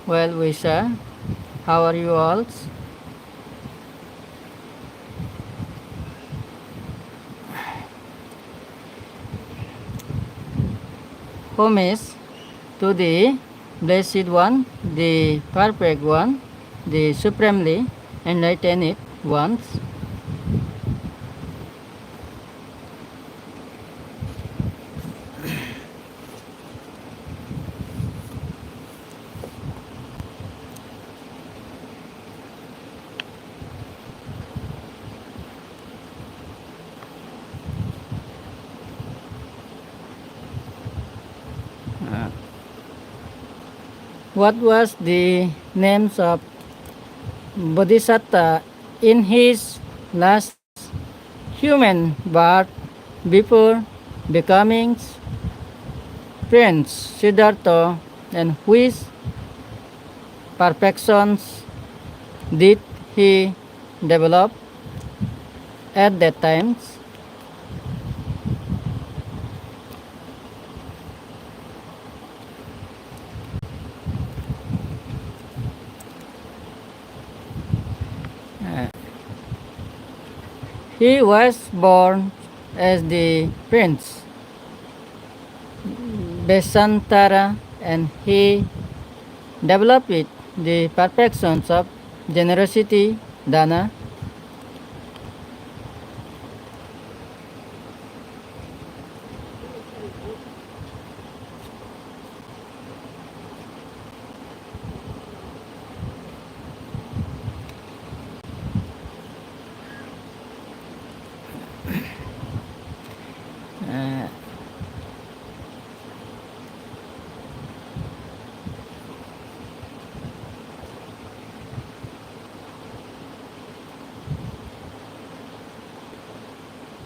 Well wisher, how are you all? Homage to the Blessed One, the Perfect One, the Supremely Enlightened Ones. What was the names of Bodhisattva in his last human birth before becoming Prince Siddhartha, and which perfections did he develop at that time? He was born as the Prince Besantara, and he developed the perfections of generosity, dana.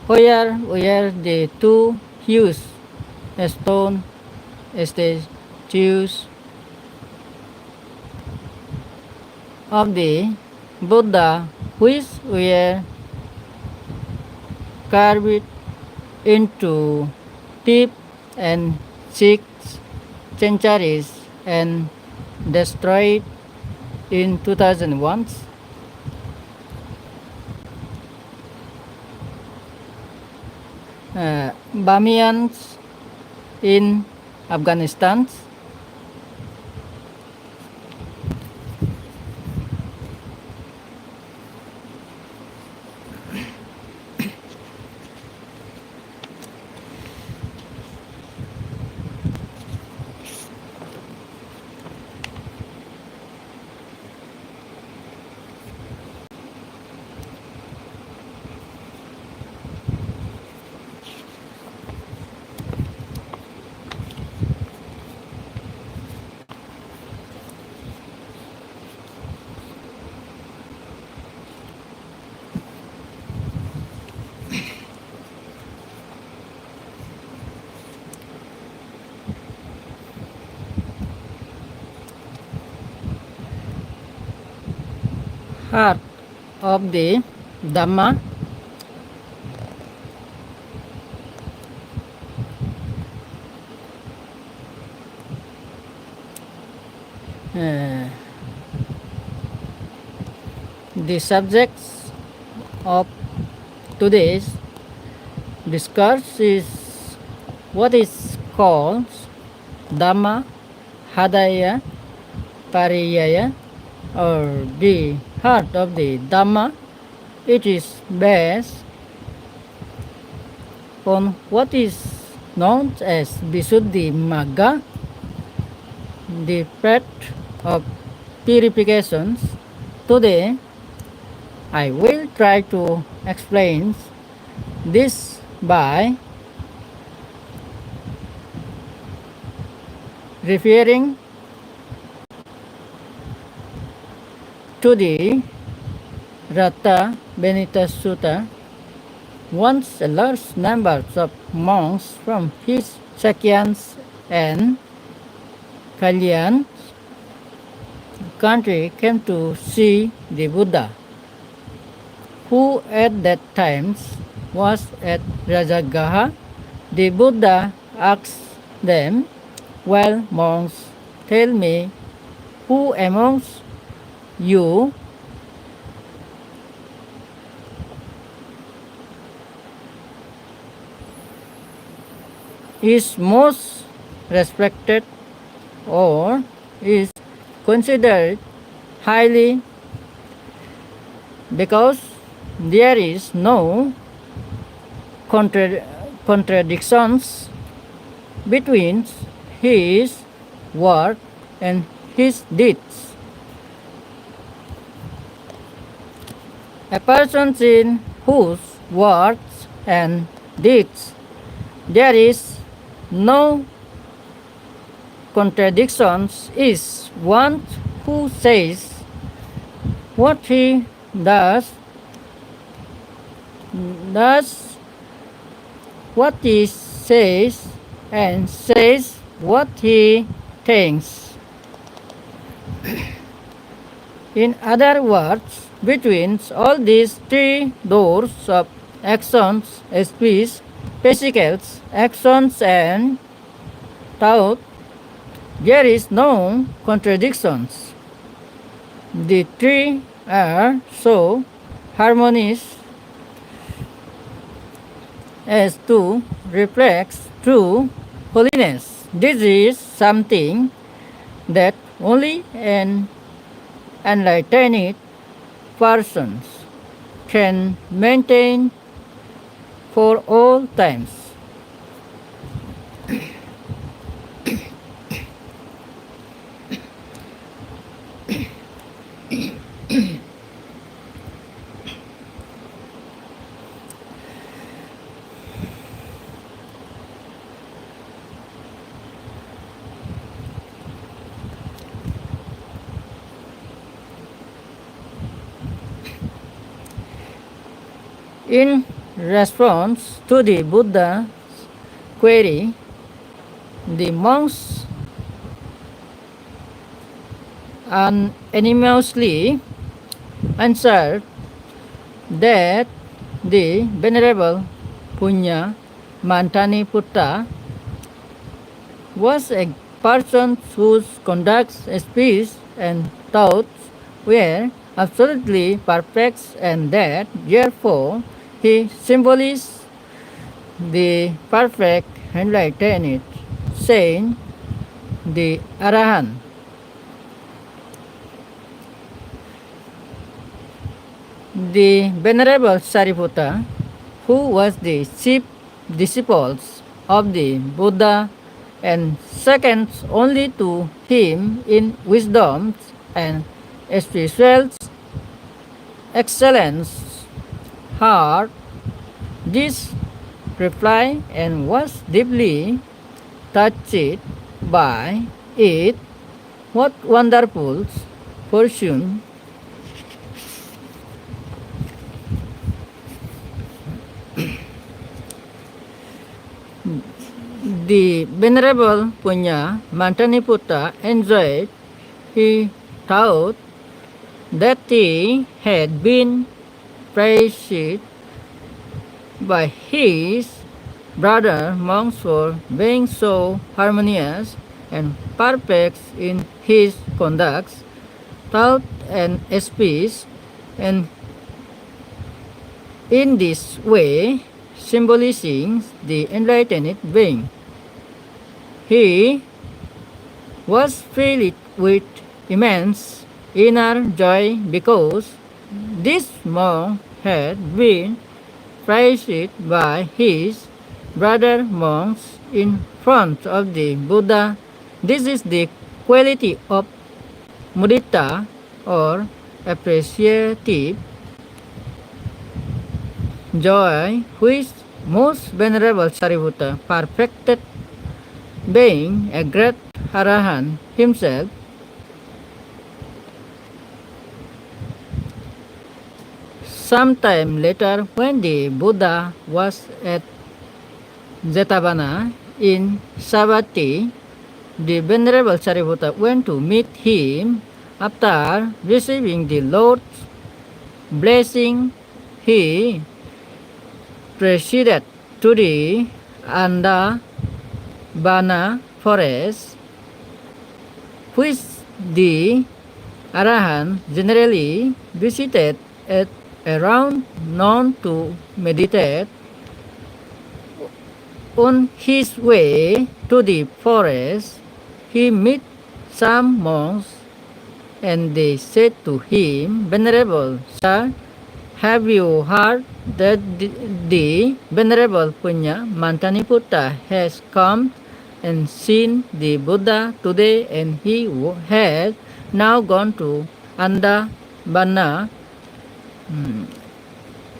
Where were the two huge stone statues of the Buddha, which were carved into 5th and 6th centuries and destroyed in 2001? Bamians in Afghanistan. Heart of the Dhamma. The subjects of today's discourse is what is called Dhamma Hadaya Pariyaya, or the heart of the Dhamma. It is based on what is known as Visuddhi Magga, the path of purifications. Today, I will try to explain this by referring to the Rata Benita Sutta. Once a large number of monks from his Sakyans and Kalyan country came to see the Buddha, who at that time was at Rajagaha. The Buddha asked them, "Well, monks, tell me, Who amongst you is most respected or is considered highly because there is no contradictions between his word and his deeds. A person in whose words and deeds there is no contradictions is one who says what he does what he says, and says what he thinks. In other words, between all these three doors of actions, speech, vesicles, actions, and thought, there is no contradictions. The three are so harmonious as to reflect true holiness. This is something that only an enlightened person can maintain for all times. In response to the Buddha's query, the monks unanimously answered that the Venerable Punya Mantani Putta was a person whose conduct, speech, and thoughts were absolutely perfect, and that therefore he symbolized the perfect enlightened saint, the Arahant. The Venerable Sariputta, who was the chief disciple of the Buddha and second only to him in wisdom and spiritual excellence, heard this reply and was deeply touched by it. What wonderful fortune! The Venerable Punya Mantaniputta enjoyed. He thought that he had been praised by his brother monks for being so harmonious and perfect in his conduct, thought, and speech, and in this way symbolizing the enlightened being. He was filled with immense inner joy because this monk had been praised by his brother monks in front of the Buddha. This is the quality of mudita or appreciative joy which most Venerable Sariputta perfected, being a great Arahant himself. Sometime later, when the Buddha was at Jetavana in Savatthi, the Venerable Sariputta went to meet him. After receiving the Lord's blessing, he proceeded to the Andavana forest, which The Arahant generally visited at around noon to meditate. On his way to the forest, he met some monks, and they said to him, Venerable sir, have you heard that the Venerable Punya Mantaniputta has come and seen the Buddha today, and he has now gone to Andavana?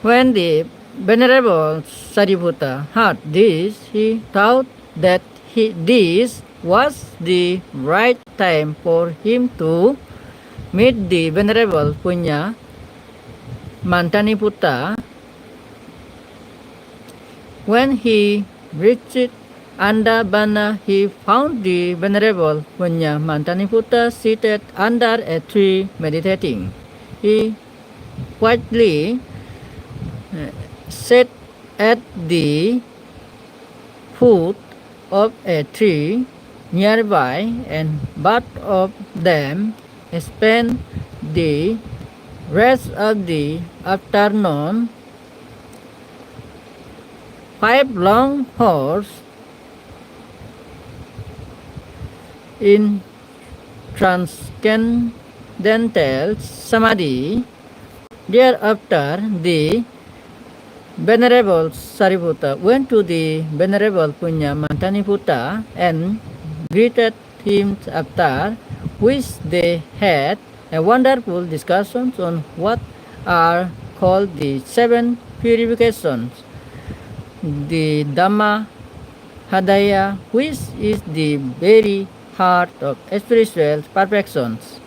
When the Venerable Sariputta heard this, he thought that this was the right time for him to meet the Venerable Punya Mantaniputta. When he reached Andavana, he found the Venerable Punya Mantaniputta seated under a tree meditating. He quietly sat at the foot of a tree nearby, and both of them spent the rest of the afternoon. 5 long hours in transcendental samadhi. Thereafter, the Venerable Sariputta went to the Venerable Punya Mantaniputta and greeted him, after which they had a wonderful discussion on what are called the 7 purifications, the Dhamma Hadaya, which is the very heart of spiritual perfections.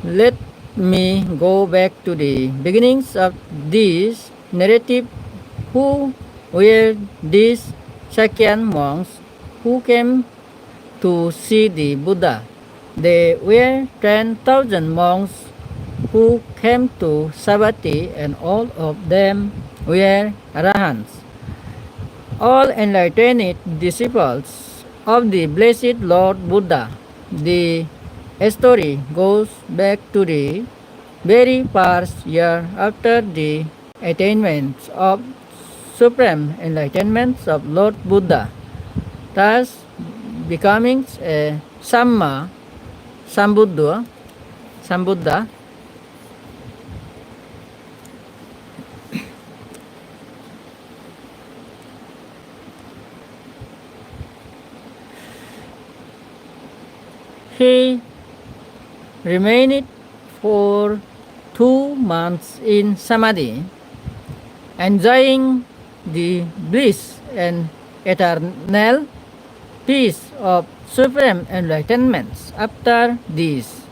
Let me go back to the beginnings of this narrative. Who were these Sakyan monks who came to see the Buddha? They were 10,000 monks who came to Savatthi, and all of them were Arahants, all enlightened disciples of the blessed Lord Buddha. The story goes back to the very first year after the attainment of supreme enlightenment of Lord Buddha, thus becoming a Sambuddha. He remained for 2 months in Samadhi, enjoying the bliss and eternal peace of supreme enlightenment. After this,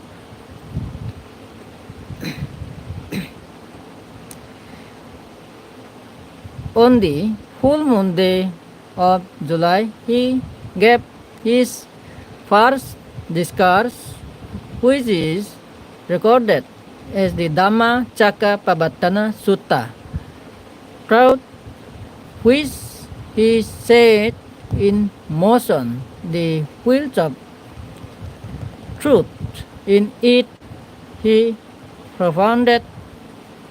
on the full moon day of July, he gave his first discourse, which is recorded as the Dhamma Chakkapavatana Sutta, through which he set in motion the wheels of truth. In it, he propounded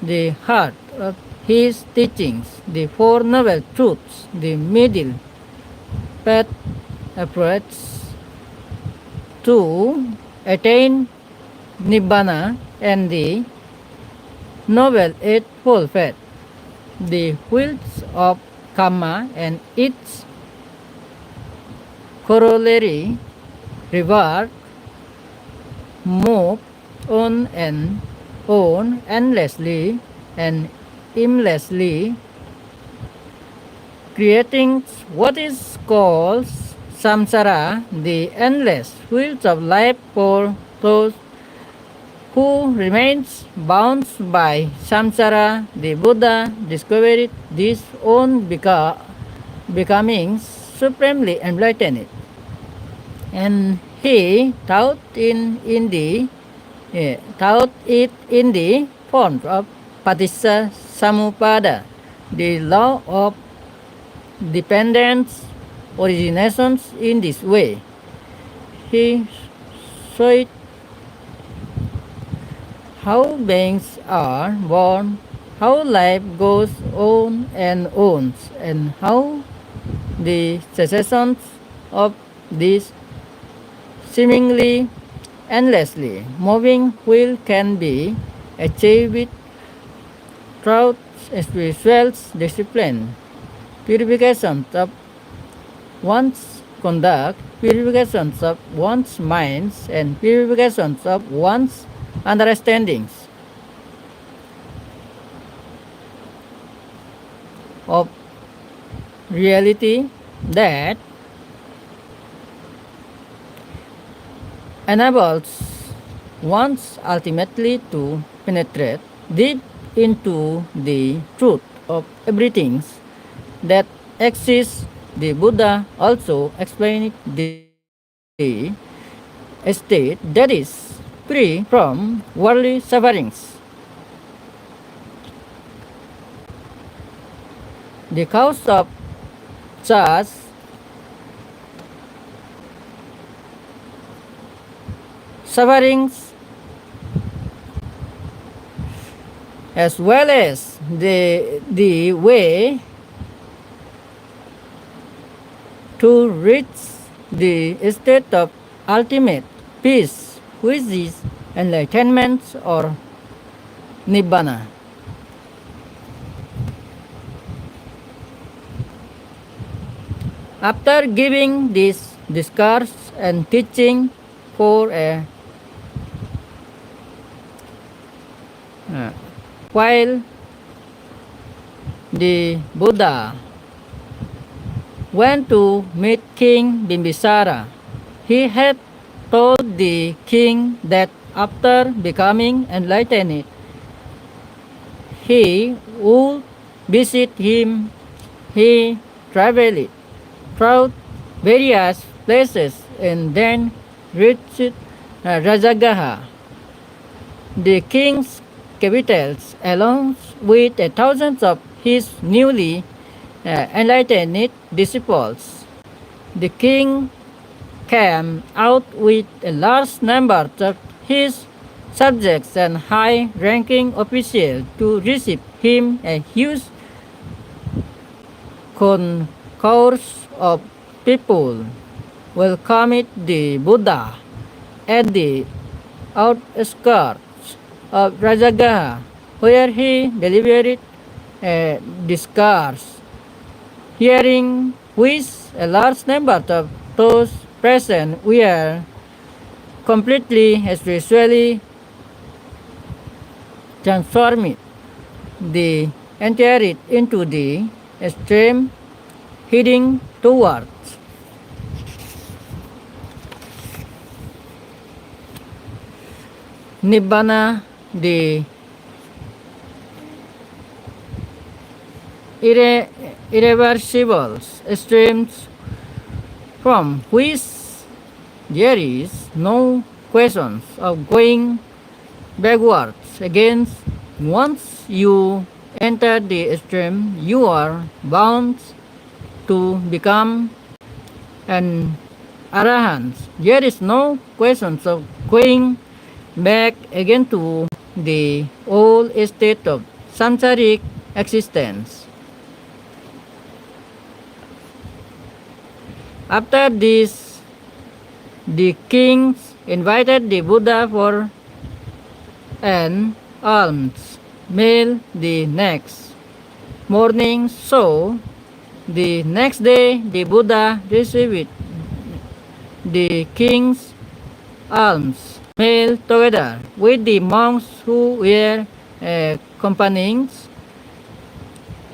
the heart of his teachings, the 4 noble truths, the middle path approach to attain Nibbana, and the noble eightfold path, the wheels of karma and its corollary, reward, move on and on endlessly and aimlessly, creating what is called samsara, the endless wheels of life for those who remains bound by samsara. The Buddha discovered this on becoming supremely enlightened, and he taught it in the form of Paticca Samuppada, the law of dependence originations in this way. He showed how beings are born, how life goes on and how the cessations of this seemingly endlessly moving wheel can be achieved with through spiritual discipline, purification of one's conduct, purification of one's minds, and purification of one's understandings of reality that enables one's ultimately to penetrate deep into the truth of everything that exists. The Buddha also explained the state that is free from worldly sufferings. The cause of such sufferings, as well as the way to reach the state of ultimate peace, which is enlightenment or nibbana. After giving this discourse and teaching for a while, the Buddha went to meet King Bimbisara. He had told the king that after becoming enlightened, he would visit him. He traveled through various places and then reached Rajagaha, the king's capitals, along with thousands of his newly enlightened disciples. The king came out with a large number of his subjects and high-ranking officials to receive him. A huge concourse of people welcomed the Buddha at the outskirts of Rajagaha, where he delivered a discourse, hearing which a large number of those present were completely spiritually transformed. They entered into the stream heading towards Nibbana, the irreversible streams from which there is no questions of going backwards. Again, once you enter the stream, you are bound to become an arahant. There is no questions of going back again to the old state of samsaric existence. After this, the kings invited the Buddha for an alms meal the next morning. So, the next day, the Buddha received the king's alms meal together with the monks who were accompanying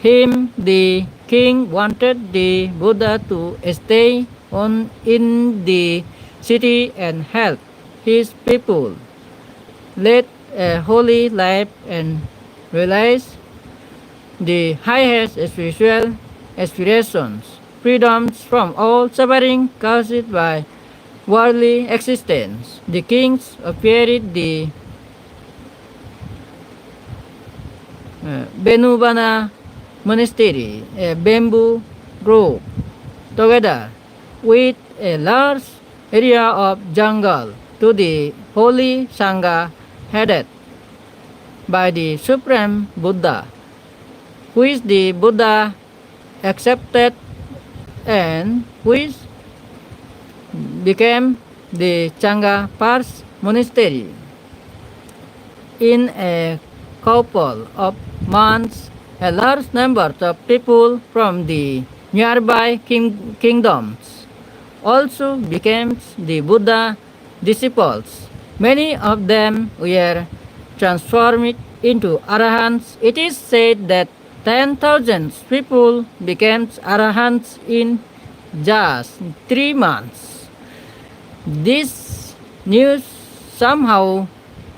him. The king wanted the Buddha to stay on in the city and help his people lead a holy life and realize the highest spiritual aspirations, freedoms from all suffering caused by worldly existence. The kings appeared the Benubana monastery, a bamboo grove, together with a large area of jungle to the holy Sangha headed by the Supreme Buddha, which the Buddha accepted and which became the Changha Pars monastery. In a couple of months, a large number of people from the nearby kingdoms also became the Buddha disciples. Many of them were transformed into arahants. It is said that 10,000 people became arahants in just 3 months. This news somehow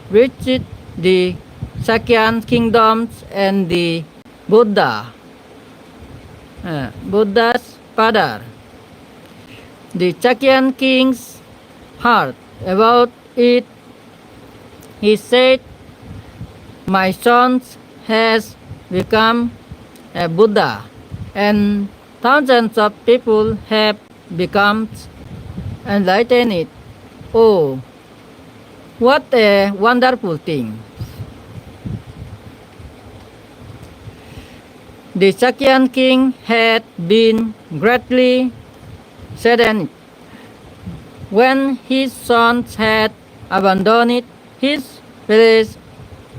reached the Sakyan kingdoms and the Buddha's father. The Sakyan king's heard about it. He said, "My son has become a Buddha, and thousands of people have become enlightened. Oh, what a wonderful thing!" The Sakyan king had been greatly saddened when his sons had abandoned his village,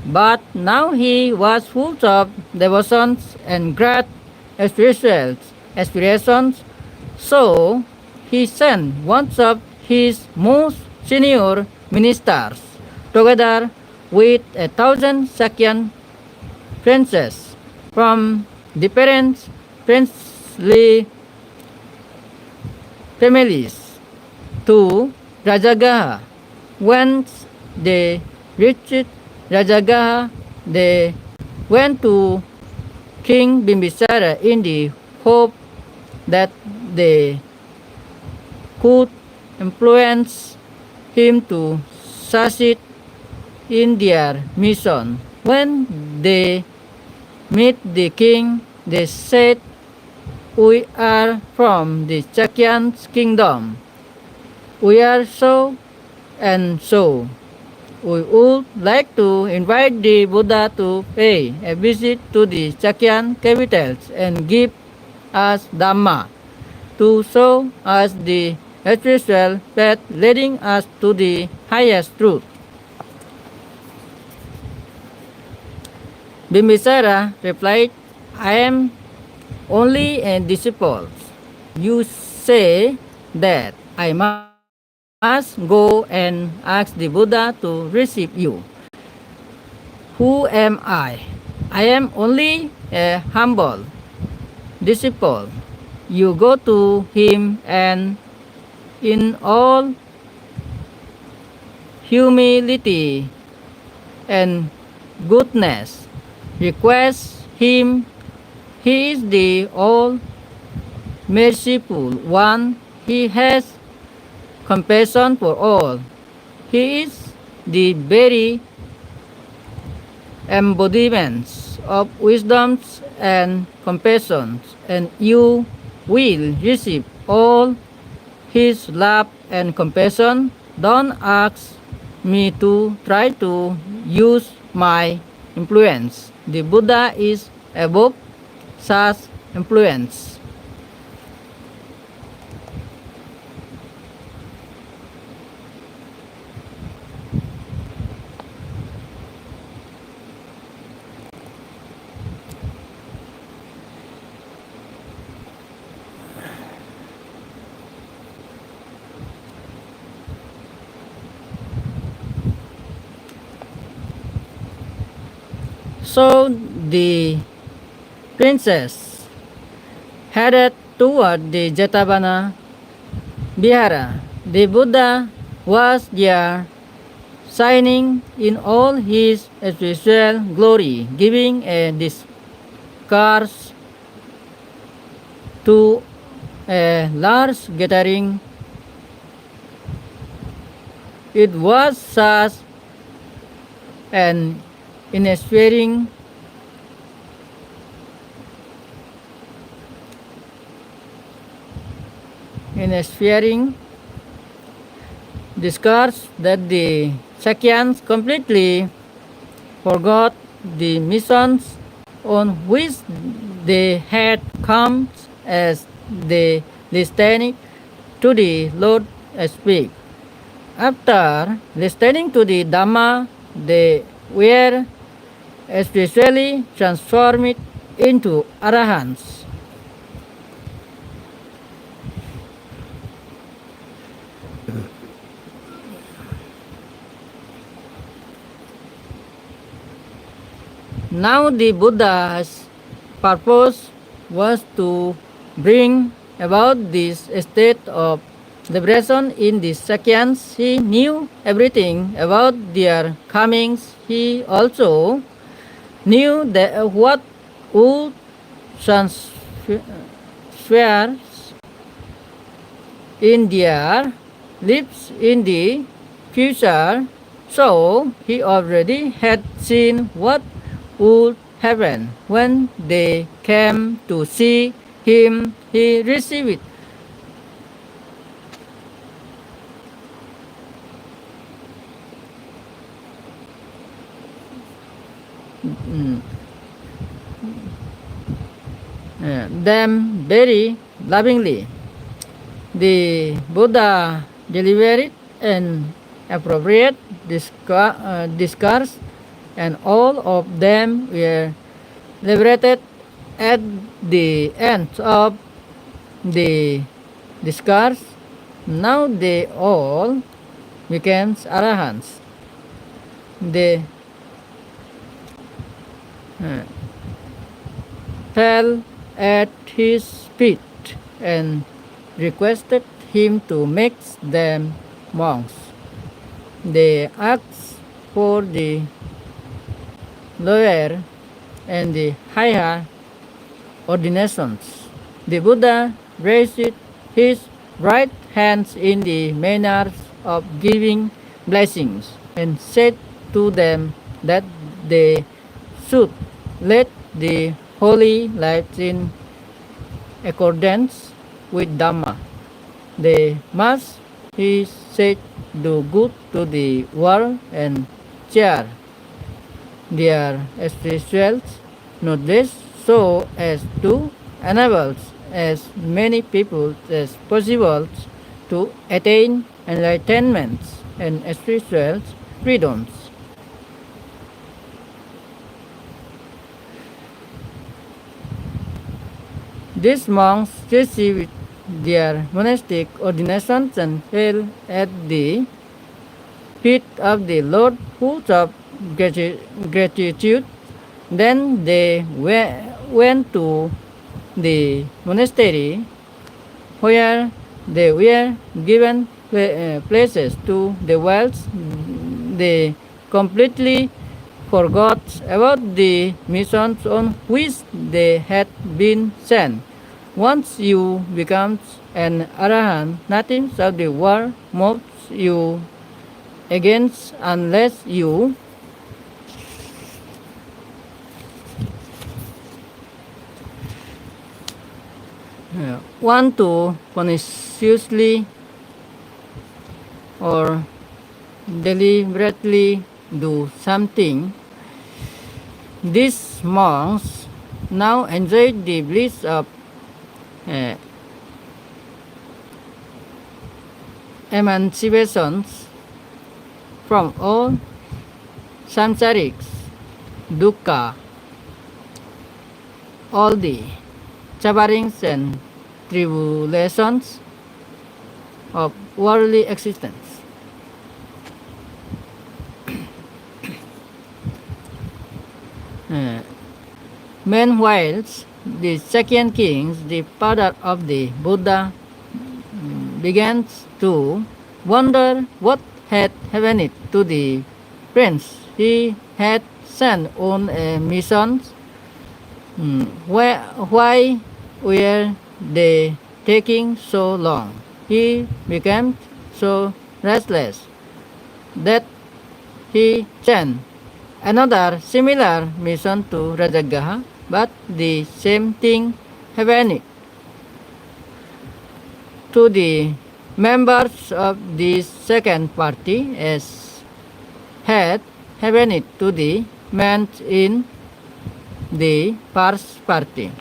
but now he was full of devotions and great spiritual aspirations. So he sent one of his most senior ministers, together with 1,000 Sakyan princes from different princely families, to Rajagaha. Once they reached Rajagaha, they went to King Bimbisara in the hope that they could influence him to succeed in their mission. When they met the king, they said, "We are from the Sakyan kingdom. We are so and so. We would like to invite the Buddha to pay a visit to the Sakyan capitals and give us Dhamma, to show us the spiritual path leading us to the highest truth." Bimbisara replied, "I am only a disciple. You say that I must go and ask the Buddha to receive you. Who am I? I am only a humble disciple. You go to him and in all humility and goodness request him. He is the all merciful one. He has compassion for all. He is the very embodiments of wisdom and compassion, and you will receive all his love and compassion. Don't ask me to try to use my influence. The Buddha is above such influence." So the princess headed toward the Jetavana Vihara. The Buddha was there, shining in all his spiritual glory, giving a discourse to a large gathering. It was such an inspiring in a sharing discourse that the Sakyans completely forgot the missions on which they had come as they listened to the Lord speak. After listening to the Dhamma, they were especially transformed into arahants. Now the Buddha's purpose was to bring about this state of liberation in the Sakyans. He knew everything about their comings. He also knew that what would transfer in their lives in the future. So he already had seen what would happen when they came to see him. He received them very lovingly. The Buddha delivered an appropriate discourse, and all of them were liberated at the end of the discourse. Now they all became arahants. They fell at his feet and requested him to make them monks. They asked for the lower and the higher ordinations. The Buddha raised his right hands in the manner of giving blessings and said to them that they should lead the holy lives in accordance with Dhamma. They must, he said, do good to the world and share their spiritual knowledge so as to enable as many people as possible to attain enlightenment and spiritual freedoms. These monks received their monastic ordinations and fell at the feet of the Lord full of gratitude. Then they went to the monastery where they were given places to the wells. They completely forgot about the missions on which they had been sent. Once you become an arahant, nothing of the world moves you against unless you want to consciously or deliberately do something. These monks now enjoy the bliss of emancipation from all samsaric dukkha, all the sufferings and tribulations of worldly existence. Meanwhile, the second king, the father of the Buddha, began to wonder what had happened to the prince he had sent on a mission. Why were they taking so long? He became so restless that he sent another similar mission to Rajagaha, but the same thing happened. to the members of the second party as had happened it to the men in the first party.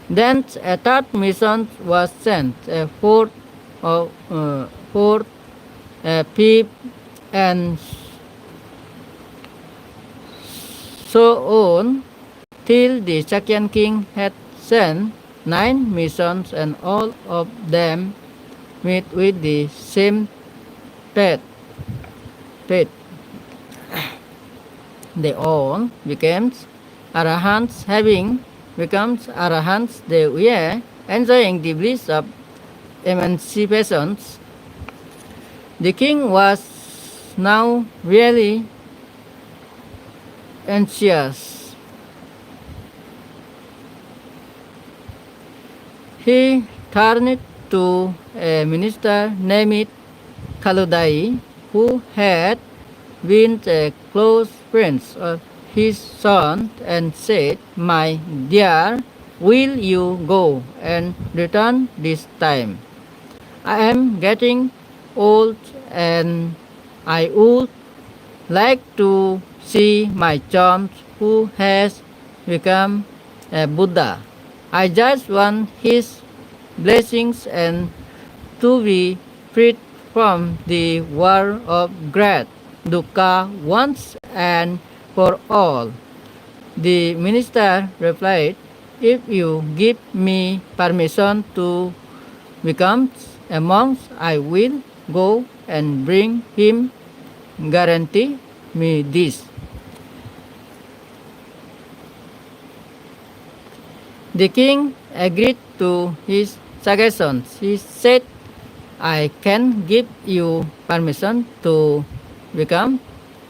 Then a third mission was sent, a fourth, a fifth, and so on, till the second king had sent 9 missions, and all of them met with the same fate. They all became arahants. Having become arahants, they were enjoying the bliss of emancipation. The king was now really anxious. He turned to a minister named Kaludai, who had been a close friend of his son, and said, "My dear, will you go and return this time? I am getting old, and I would like to see my son who has become a Buddha. I just want his blessings and to be freed from the war of great dukkha once and for all." The minister replied, "If you give me permission to become a monk, I will go and bring him. Guarantee me this." The king agreed to his suggestions. He said, "I can give you permission to become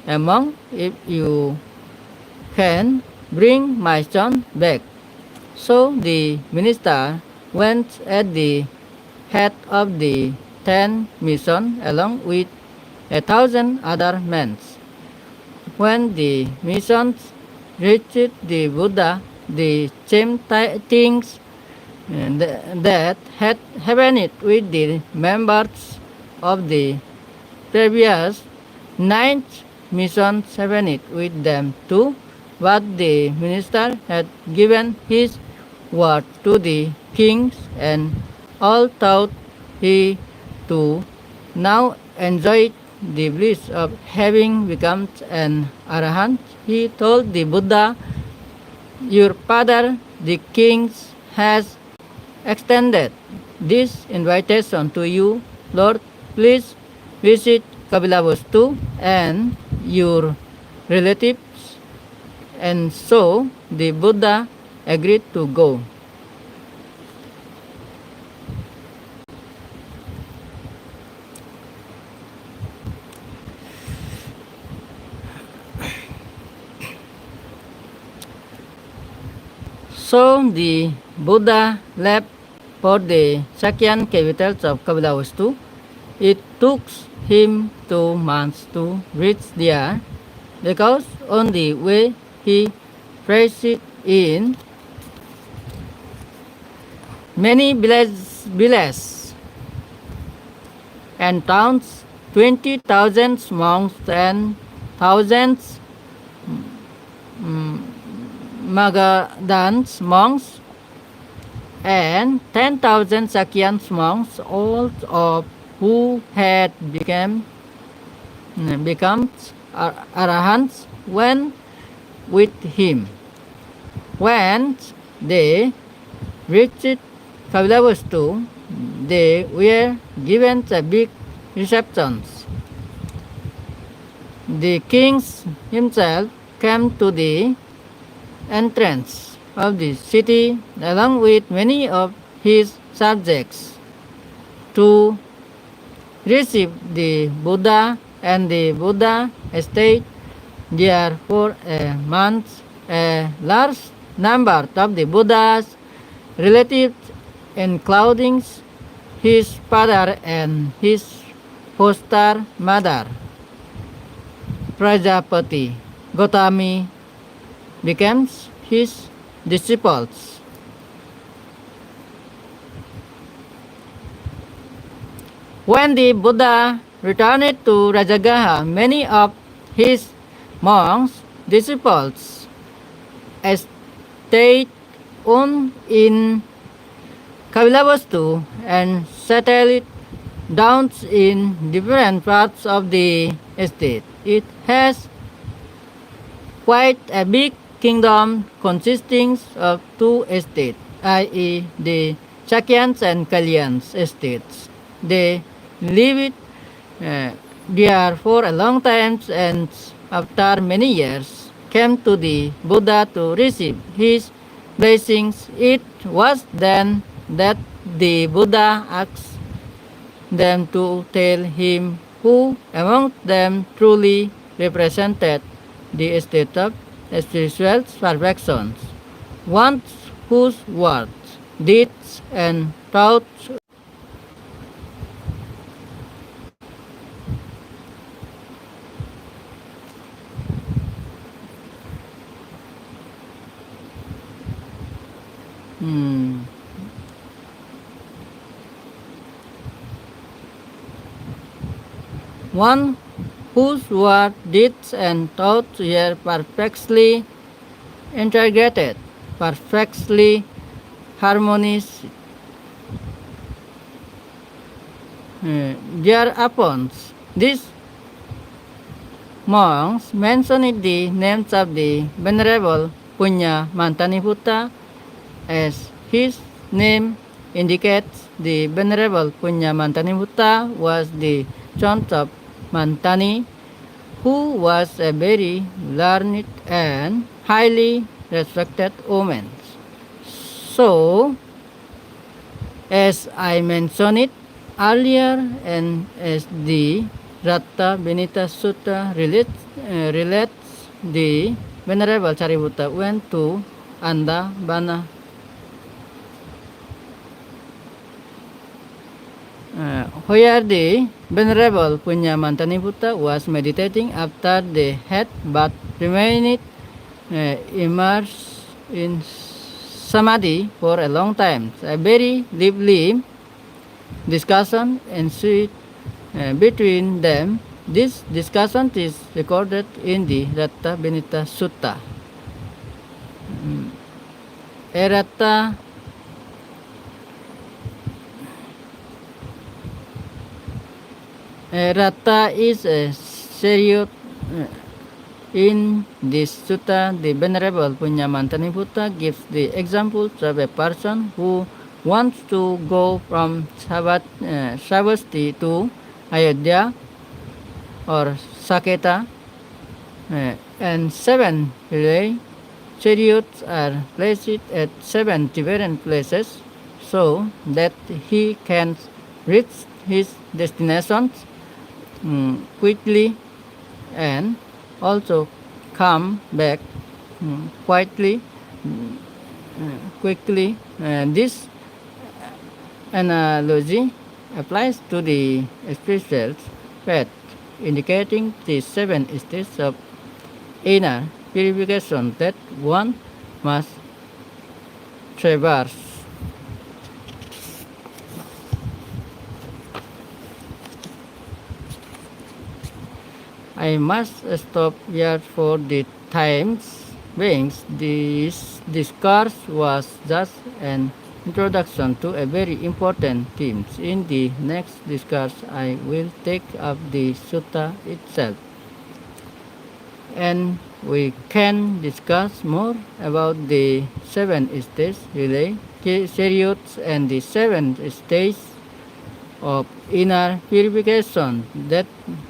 a monk if you can bring my son back." So the minister went at the head of the 10 mission along with 1,000 other men. When the missions reached the Buddha, the same things that had happened with the members of the previous 9 missions happened with them too, but the minister had given his word to the king, and all thought he too now enjoyed the bliss of having become an arahant. He told the Buddha, "Your father, the king, has extended this invitation to you. Lord, please visit Kapilawastu and your relatives." And so the Buddha agreed to go. So the Buddha left for the Sakyan capital of Kapilawastu. It took him 2 months to reach there, because on the way he passed in many villages and towns. 20,000 monks and thousands Magadhans monks and 10,000 Sakyan monks, all of who had become arahants, went with him. When they reached Kapilawastu, they were given a big reception. The king himself came to the entrance of the city along with many of his subjects to receive the Buddha, and the Buddha stayed there for a month. A large number of the Buddha's relatives, including his father and his foster mother, Prajapati Gotami, became his disciples. When the Buddha returned to Rajagaha, many of his monks, disciples, stayed on in Kavilavastu and settled down in different parts of the state. It has quite a big kingdom consisting of two estates, i.e. the Chakyans and Kalyans estates. They lived there for a long time and after many years came to the Buddha to receive his blessings. It was then that the Buddha asked them to tell him who among them truly represented the state of spiritual perfection, one whose words, deeds, and thoughts hmm, one whose words, deeds, and thoughts were perfectly integrated, perfectly harmonious. Thereupon, these monks mentioned the names of the Venerable Punya Mantaniputta as his name indicates. The Venerable Punya Mantaniputta was the son of Mantani, who was a very learned and highly respected woman. So, as I mentioned it earlier, and as the Ratta Vinita Sutta relates, the Venerable Sariputta went to Andavana, where the Venerable Punya Mantaniputta was meditating after they had but remained immersed in samadhi for a long time. A very lively discussion ensued between them. This discussion is recorded in the Ratta Vinita Sutta. Ratta Ratta is a serious in this sutta. The Venerable Punya Mantaniputta gives the examples of a person who wants to go from Savasti to Ayodhya or Saketa, and 7 relay chariots are placed at 7 different places so that he can reach his destinations quickly and also come back quickly. This analogy applies to the spiritual path, indicating the 7 stages of inner purification that one must traverse. I must stop here for the time's being. This discourse was just an introduction to a very important theme. In the next discourse, I will take up the sutta itself, and we can discuss more about the 7 stages relay chariots and the 7 stages of inner purification that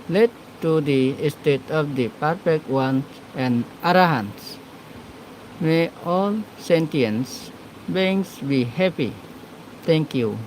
led to the state of the perfect ones and arahants. May all sentient beings be happy. Thank you.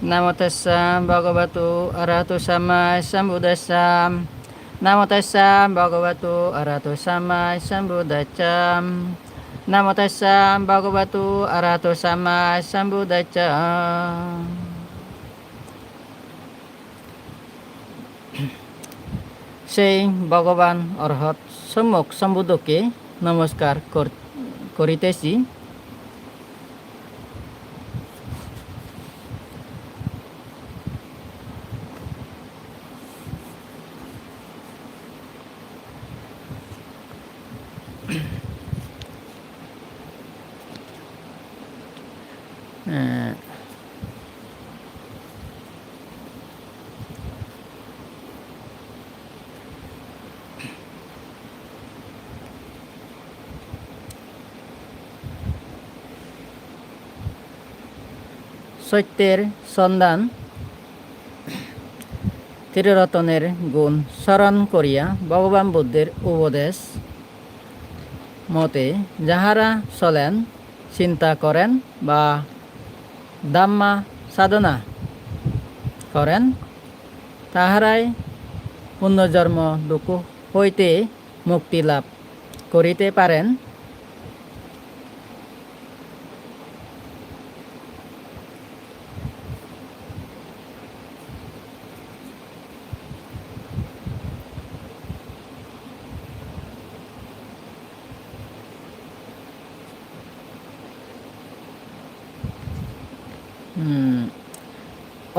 Namo tassa bhagavato arahato sama sambuddhassa. Namo tassa bhagavato arahato sama sambuddhassa. Namo tassa bhagavato arahato sama sambuddhassa. সেই ভগবান অর্হৎ সম্যক সম্বুদ্ধকে নমস্কার করিতেছি। সত্যের সন্ধান ত্রিরত্নের গুণ স্মরণ করিয়া ভগবান বুদ্ধের উপদেশ মতে যাহারা চলেন, চিন্তা করেন বা ধাম্মা সাধনা করেন, তাহারাই পুনর্জন্ম দুঃখ হইতে মুক্তি লাভ করিতে পারেন।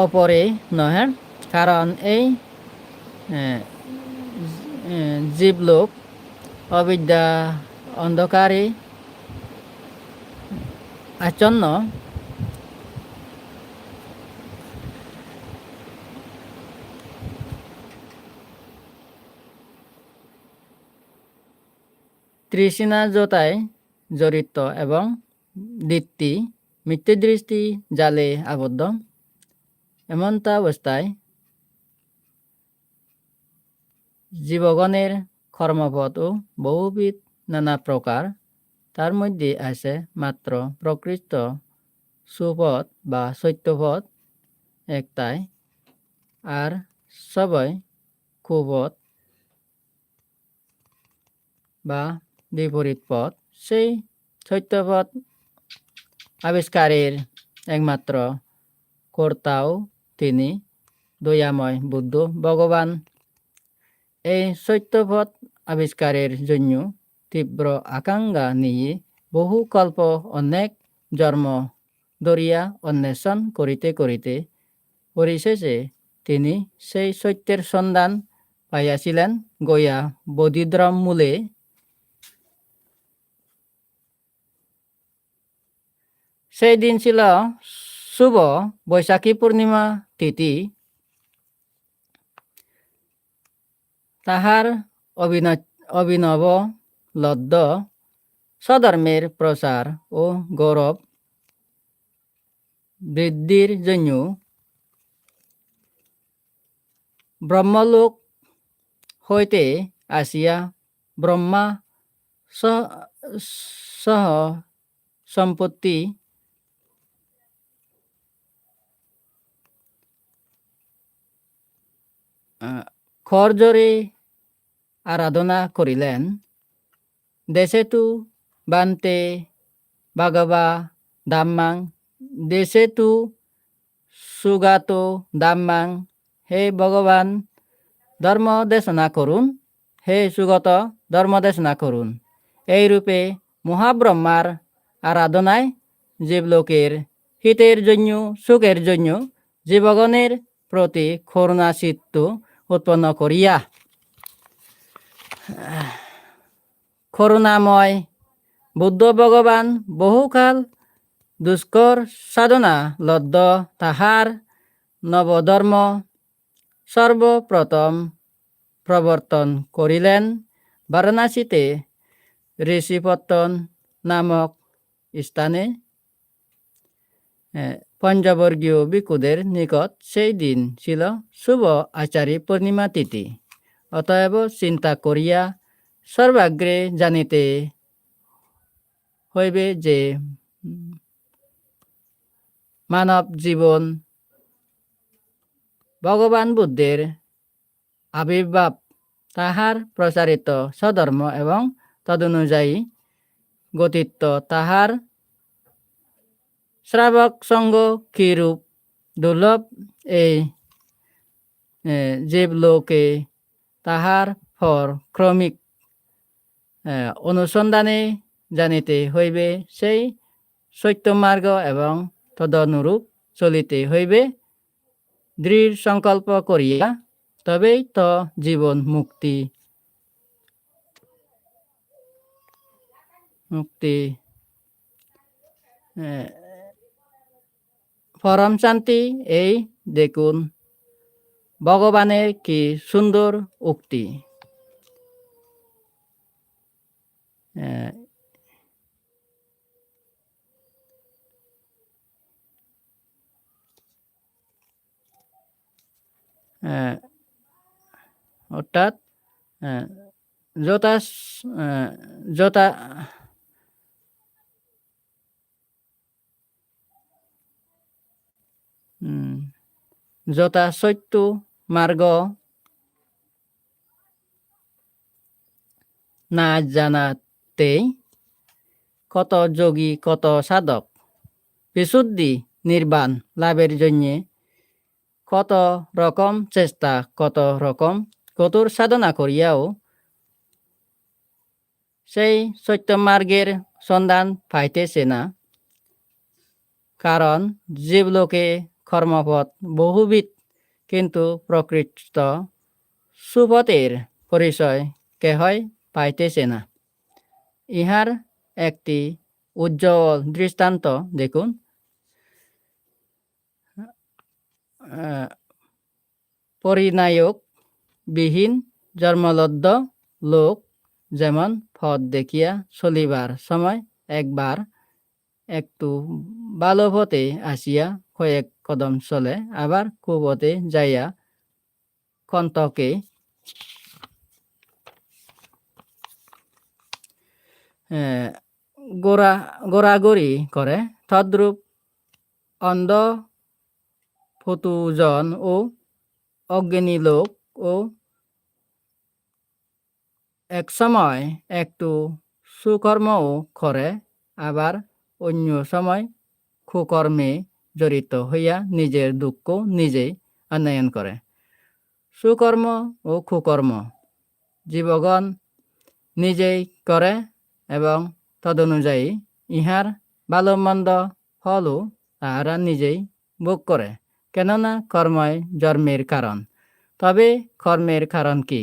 অপরে নহে, কারণ এই জীবলোক অবিদ্যা অন্ধকারে আচ্ছন্ন। তৃষ্ণাজতায় জড়িত এবং দিত্তি মিথ্যাদৃষ্টি জালে আবদ্ধ। এমনটা অবস্থায় জীবগণের কর্মপথ ও বহুবিধ নানা প্রকার, তার মধ্যে আছে মাত্র প্রকৃত সুপথ বা সত্যপথ একটাই, আর সবই কুপথ বা বিপরীত পথ। সেই সত্যপথ আবিষ্কারের একমাত্র কর্তাও তিনি, দয়াময় বুদ্ধ ভগবান। এই সত্যপথ আবিষ্কারের জন্য তীব্র আকাঙ্ক্ষা নিয়ে বহু কল্প অনেক জন্ম ধরিয়া অন্বেষণ করিতে করিতে পরিশেষে তিনি সেই সত্যের সন্ধান পাইয়াছিলেন গয়া বোধিদ্রম মূলে। সেই দিন ছিল শুভ বৈশাখী পূর্ণিমা তিথি। তাহার অভিনব লব্ধ স্বধর্মের প্রচার ও গৌরব বৃদ্ধির জন্য ব্রহ্মলোক হইতে আসিয়া ব্রহ্মা সহ সম্পত্তি খরজরে আরাধনা করিলেন। দেশে তু বান্তে ভগবা ধাম্মাং, দেশে তু সুগাত ধাম্মাং। হে ভগবান, ধর্ম দেশনা করুন, হে সুগত ধর্ম দেশনা করুন। এই রূপে মহাব্রহ্মার আরাধনায় জীবলোকের হিতের জন্য, সুখের জন্য জীবগণের প্রতি করুণাচিত্ত উৎপন্ন করিয়া করুণাময় বুদ্ধ ভগবান বহুকাল দুষ্কর সাধনা লব্ধ তাহার নবধর্ম সর্বপ্রথম প্রবর্তন করিলেন বারাণসীতে ঋষিপত্তন নামক স্থানে পঞ্চবর্গীয় ভিক্ষুদের নিকট। সেই দিন ছিল শুভ আচারী পূর্ণিমা তিথি। অতএব চিন্তা করিয়া সর্বাগ্রে জানিতে হইবে যে মানব জীবন ভগবান বুদ্ধের আবির্ভাব তাহার প্রচারিত স্বধর্ম এবং তদনুযায়ী গতিত্ব তাহার শ্রাবক সঙ্গ কিরূপ দুর্লভ এই জীবলোকে তাহার ফর ক্রমিক অনুসন্ধানে জানিতে হইবে সেই সত্যমার্গ এবং তদনুরূপ চলিতে হইবে দৃঢ় সংকল্প করিয়া তবেই তো জীবন মুক্তি পরম শান্তি। এই দেখুন ভগবানের কি সুন্দর উক্তি। অর্থাৎ যথা যথা যথা সত্য মার্গ না জানাতে কত যোগী কত সাধক বিশুদ্ধি নির্বাণ লাভের জন্য কত রকম চেষ্টা কত রকম কঠোর সাধনা করিয়াও সেই সত্য মার্গের সন্ধান পাইতেছে না। কারণ জীবলোকে কর্মপথ বহুবিধ, কিন্তু প্রকৃত সুপথের পরিচয় কেহই পাইতেছে না। ইহার একটি উজ্জ্বল দৃষ্টান্ত দেখুন। পরিণায়ক বিহীন জন্মলব্ধ লোক যেমন পথ দেখিয়া চলিবার সময় একবার একটু ভালো পথে আসিয়া কয়েক কদম চলে, আবার কুপথে যাইয়া কন্তকে গোড়াগড়ি করে, তদ্রূপ অন্ধ ফতুজন ও অজ্ঞানী লোক ও এক সময় একটু সুকর্মও করে, আবার অন্য সময় কুকর্মে জড়িত হইয়া নিজের দুঃখ নিজেই আনয়ন করে। সুকর্ম ও কুকর্ম জীবগণ নিজেই করে এবং তদনুযায়ী ইহার ভালো মন্দ ফলও তাহারা নিজেই ভোগ করে, কেননা কর্মই জন্মের কারণ। তবে কর্মের কারণ কি?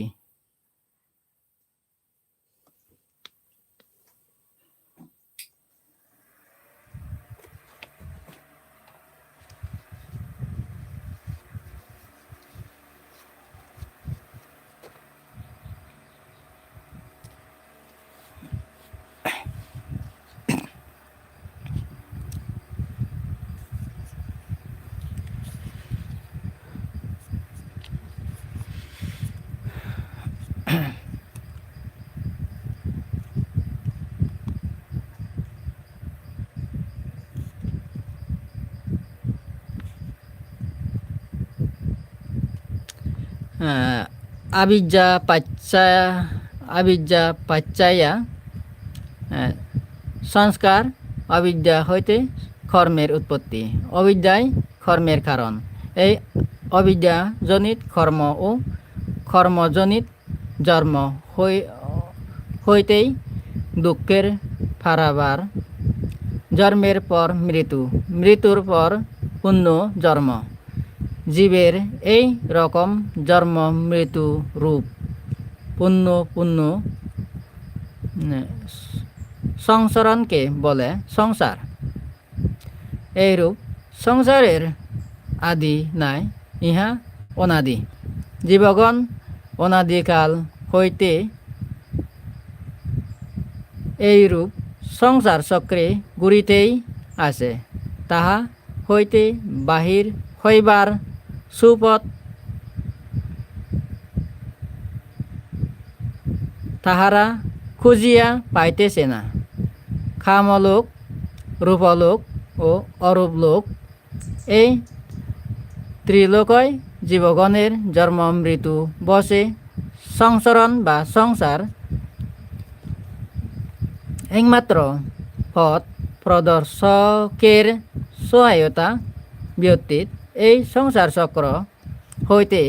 আবিজ্জা পাচ্চায়া সংস্কার। অবিদ্যা হইতে কর্মের উৎপত্তি, অবিদ্যাই কর্মের কারণ। এই অবিদ্যাজনিত কর্ম ও কর্মজনিত জন্ম হইতেই দুঃখের ফারাবার, জন্মের পর মৃত্যু, মৃত্যুর পর পুণ্য জন্ম। জীবের এই রকম জন্ম মৃত্যু রূপ পুণ্য সংসরণকে বলে সংসার। এইরূপ সংসারের আদি নাই, ইহা অনাদি। জীবগণ অনাদিকাল হইতে এইরূপ সংসার চক্রে ঘুরিতেই আছে। তাহা হইতে বাহির হইবার সুপথ তাহারা খুঁজিয়া পাইতেছে না। কামলোক, রূপলোক ও অরূপলোক, এই ত্রিলোকই জীবগণের জন্ম মৃত্যু বসে সংসরণ বা সংসার একমাত্র পথ প্রদর্শকের সহায়তা ব্যতীত এই সংসার চক্র হইতে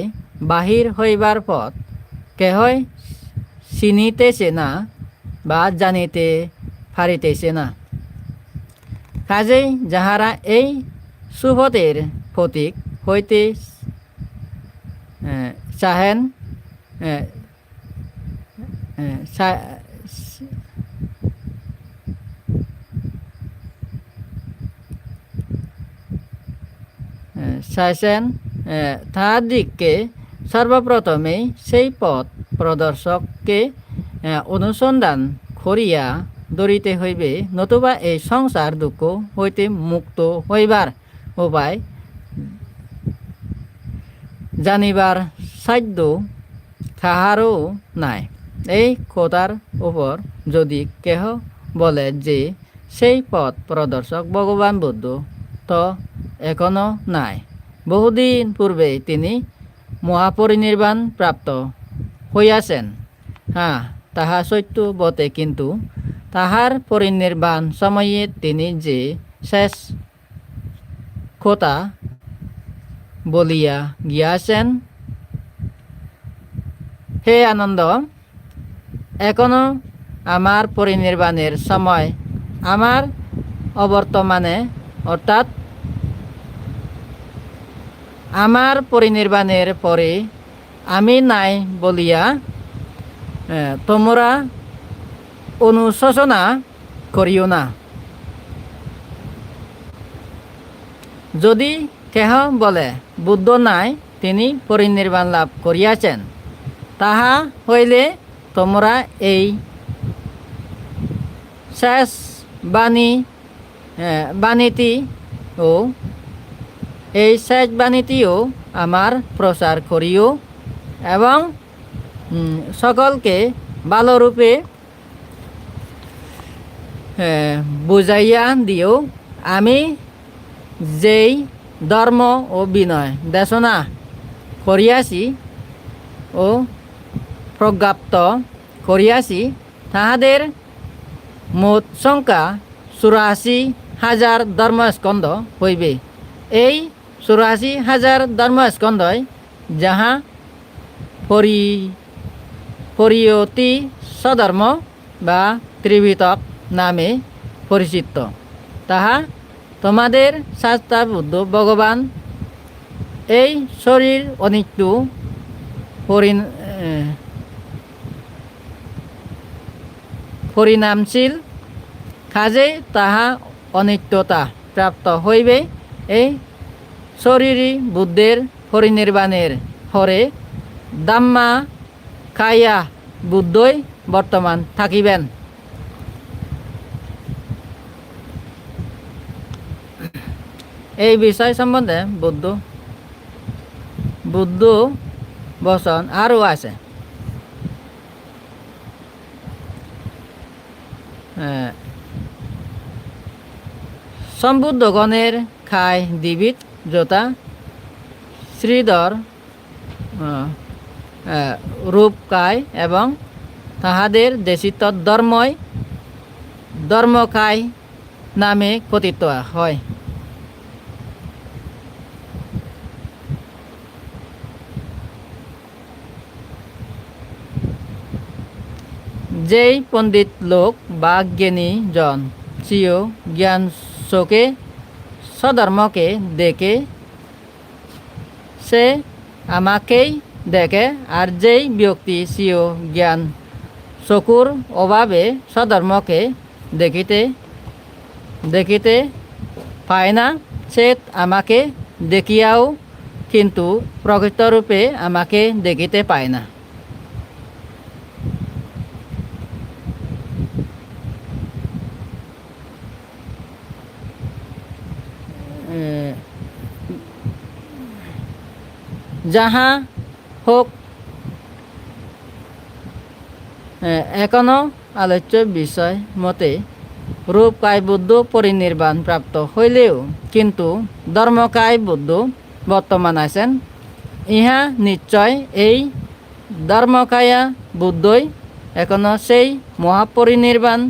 বাহির হইবার পথ কেহই চিনিতেছে না বা জানিতে পারিতেছে না। কাজেই যাহারা এই সুপথের প্রতীক হইতে চাহেন চাইছেন তাহাদিগকে সর্বপ্রথমেই সেই পথ প্রদর্শককে অনুসন্ধান করিয়া ধরিতে হইবে, নতুবা এই সংসার দুঃখ হইতে মুক্ত হইবার উপায় জানিবার সাধ্য কাহারও নাই। এই কথার উপর যদি কেহ বলে যে সেই পথ প্রদর্শক ভগবান বুদ্ধ, তো এখনো নাই। বহুদিন পূর্বে তিনি মহাপরিনির্বাণ প্রাপ্ত হইয়াছেন। হ্যাঁ, তাহা সত্য বটে, কিন্তু তাহার পরিনির্বাণ সময়ে তিনি যে শেষ কথা বলিয়া গিয়াছেন, হে আনন্দ, এখনো আমার পরিনির্বাণের সময় আমার অবর্তমানে, অর্থাৎ আমার পরিনির্বাণের পরে আমি নাই বলিয়া তোমরা অনুশোচনা করিও না। যদি কেহ বলে বুদ্ধ নাই, তিনি পরিনির্বাণ লাভ করিয়াছেন, তাহা হইলে তোমরা এই শেষ বাণীটি ও এই শেষ বাণীটিও আমার প্রচার করিও এবং সকলকে ভালোরূপে বুঝাইয়া দিও। আমি যেই ধর্ম ও বিনয় দেশনা করিয়াছি ও প্রজ্ঞাপ্ত করিয়াছি, তাহাদের মোট সংখ্যা ৮৪,০০০ ধর্মস্কন্ধ হইবে। এই ৮৪,০০০ ধর্মস্কন্ধই যাহা পরিয়তি স্বধর্ম বা ত্রিভিতক নামে পরিচিত, তাহা তোমাদের শাস্ত্রা বুদ্ধ ভগবান এই শরীর অনিত্য পরিণামশীল, কাজেই তাহা অনিত্যতা প্রাপ্ত হইবে। এই শরীরই বুদ্ধের পরিনির্বাণের পরে ধাম্মা খাইয়া বুদ্ধই বর্তমান থাকিবেন। এই বিষয় সম্বন্ধে বুদ্ধ বচন আরও আছে। সম্বুদ্ধগণের খায় দ্বিবিধ, যথা শ্রীধর, রূপকায় এবং তাহাদের দেশিত ধর্মকায় নামে কথিত হয়। যেই পণ্ডিত লোক বা জ্ঞানী জন স্বীয় জ্ঞান চোখে স্বধর্মকে দেখে, সে আমাকেই দেখে। আর যেই ব্যক্তি স্বীয় জ্ঞান চকুর অভাবে স্বধর্মকে দেখিতে পায় না, সে আমাকে দেখিয়াও কিন্তু প্রকৃতরূপে আমাকে দেখিতে পায় না। যাহা হোক, এখনো আলোচ্য বিষয় মতে রূপকায় বুদ্ধ পরিনির্বাণ প্রাপ্ত হইলেও কিন্তু ধর্মকায় বুদ্ধ বর্তমান আছেন। ইহা নিশ্চয় এই ধর্মকায়া বুদ্ধই এখনো সেই মহাপরিনির্বাণ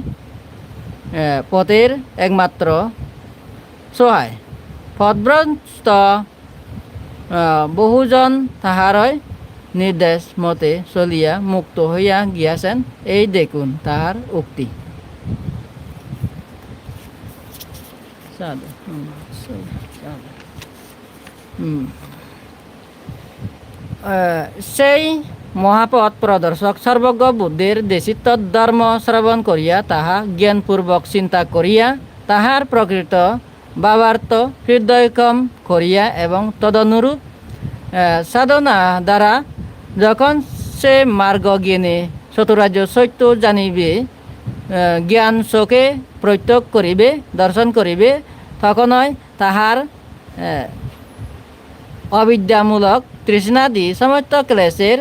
পথের একমাত্র সহায়। পথভ্রষ্ট বহুজন তাহারই নির্দেশ মতে চলিয়া মুক্ত হইয়া গিয়াছেন, এই দেখুন তাহার উক্তি। সেই মহাপথ প্রদর্শক সর্বজ্ঞ বুদ্ধের দেশিত্ব ধর্ম শ্রবণ করিয়া তাহা জ্ঞানপূর্বক চিন্তা করিয়া তাহার প্রকৃত ভাবার্থ হৃদয়ঙ্গম করিয়া এবং তদনুরূপ সাধনা দ্বারা যখন সে মার্গ জ্ঞানে চতুরার্য সত্য জানিবে, জ্ঞান চোখে প্রত্যক্ষ করিবে, দর্শন করিবে, তখনই তাহার অবিদ্যামূলক তৃষ্ণাদি সমস্ত ক্লেশের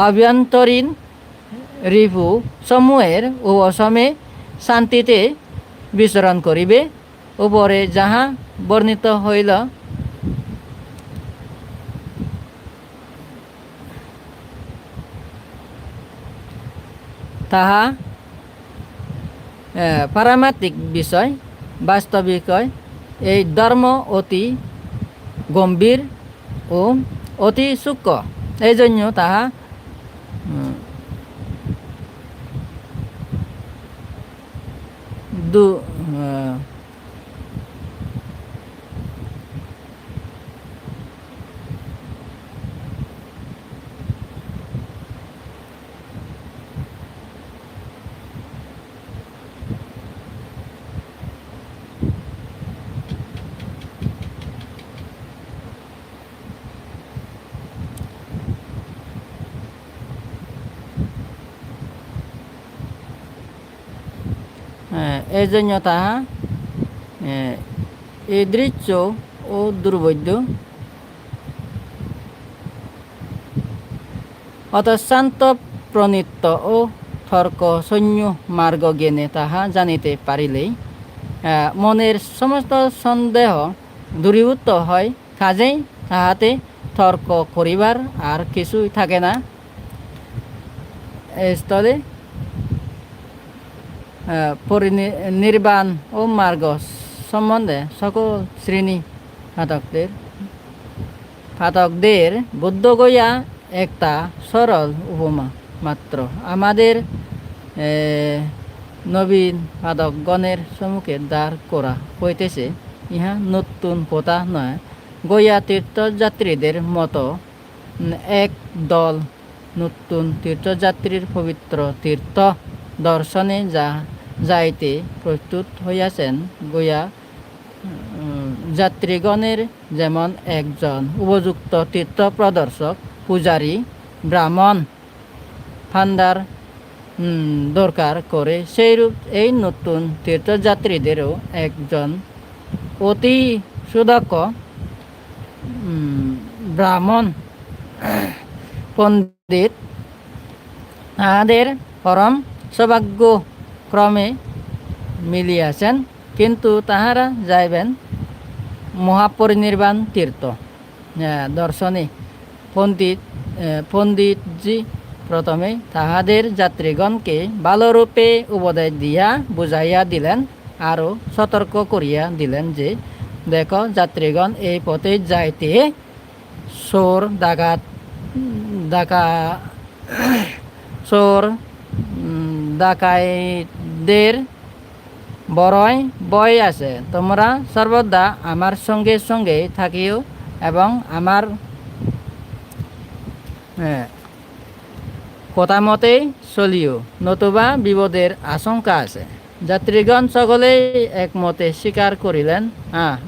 আভ্যন্তরীণ রিপু সমূহের অবসমে শান্তিতে বিচরণ করিবে। উপরে যাহা বর্ণিত হইল তাহা পারমার্থিক বিষয়, বাস্তবিক এই ধর্ম অতি গম্ভীর ও অতি সূক্ষ্ম। এই জন্য তাহা এই জন্য তাহা এই দৃশ্য ও দুর্বোধ্য অত শান্ত প্রণীত ও তর্ক শূন্য মার্গ জ্ঞানে তাহা জানিতে পারিলেই মনের সমস্ত সন্দেহ দূরীভূত হয়। কাজেই তাহাতে তর্ক করিবার আর কিছুই থাকে না। এই স্থলে পরিনির্বাণ ও মার্গ সম্বন্ধে সকল শ্রেণী পাঠকদের বুদ্ধ গয়া একটা সরল উপমা মাত্র আমাদের নবীন পাঠকগণের সম্মুখে দাঁড় করা হইতেছে। ইহা নতুন কথা নয়। গয়া তীর্থযাত্রীদের মতো এক দল নতুন তীর্থযাত্রীর পবিত্র তীর্থ দর্শনে যাইতে প্রস্তুত হইয়াছেন। গয়া যাত্রীগণের যেমন একজন উপযুক্ত তীর্থ প্রদর্শক, পূজারী, ব্রাহ্মণ, ফান্ডার দরকার করে, সেইরূপ এই নতুন তীর্থযাত্রীদেরও একজন অতি সুদক্ষ ব্রাহ্মণ পণ্ডিত তাহাদের পরম সৌভাগ্যক্রমে মিলিয়াছেন। কিন্তু তাহারা যাইবেন মহাপরিনির্বাণ তীর্থ দর্শনে। পণ্ডিতজি প্রথমে তাহাদের যাত্রীগণকে ভালোরূপে উপদেশ দিয়া বুঝাইয়া দিলেন, আরও সতর্ক করিয়া দিলেন যে, দেখো যাত্রীগণ, এই পথে যাইতে চোর ডাকাইতদের বড়ই ভয় আছে। তোমরা সর্বদা আমার সঙ্গে সঙ্গে থাকিও এবং আমার কথা মতেই চলিও, নতুবা বিপদের আশঙ্কা আছে। যাত্রীগণ সকলেই একমতে স্বীকার করিলেন,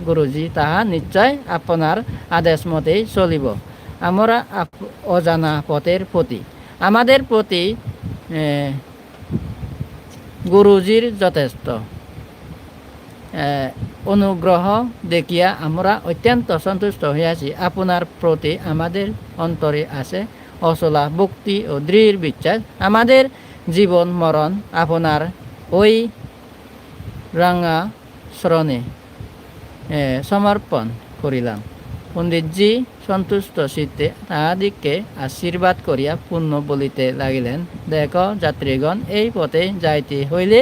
গুরুজি, তাহা নিশ্চয় আপনার আদেশ মতেই চলিব। আমরা অজানা পথের প্রতি আমাদের প্রতি গুরুজির যথেষ্ট অনুগ্রহ দেখিয়া আমরা অত্যন্ত সন্তুষ্ট হইয়াছি। আপনার প্রতি আমাদের অন্তরে আছে অচলা ভক্তি ও দৃঢ় বিশ্বাস। আমাদের জীবন মরণ আপনার ওই রাঙা শরণে সমর্পণ করিলাম। পণ্ডিতজি সন্তুষ্ট চিত্তে তাহাদিগকে আশীর্বাদ করিয়া পুণ্য বলিতে লাগিলেন। দেখো যাত্রীগণ, এই পথে যাইতে হইলে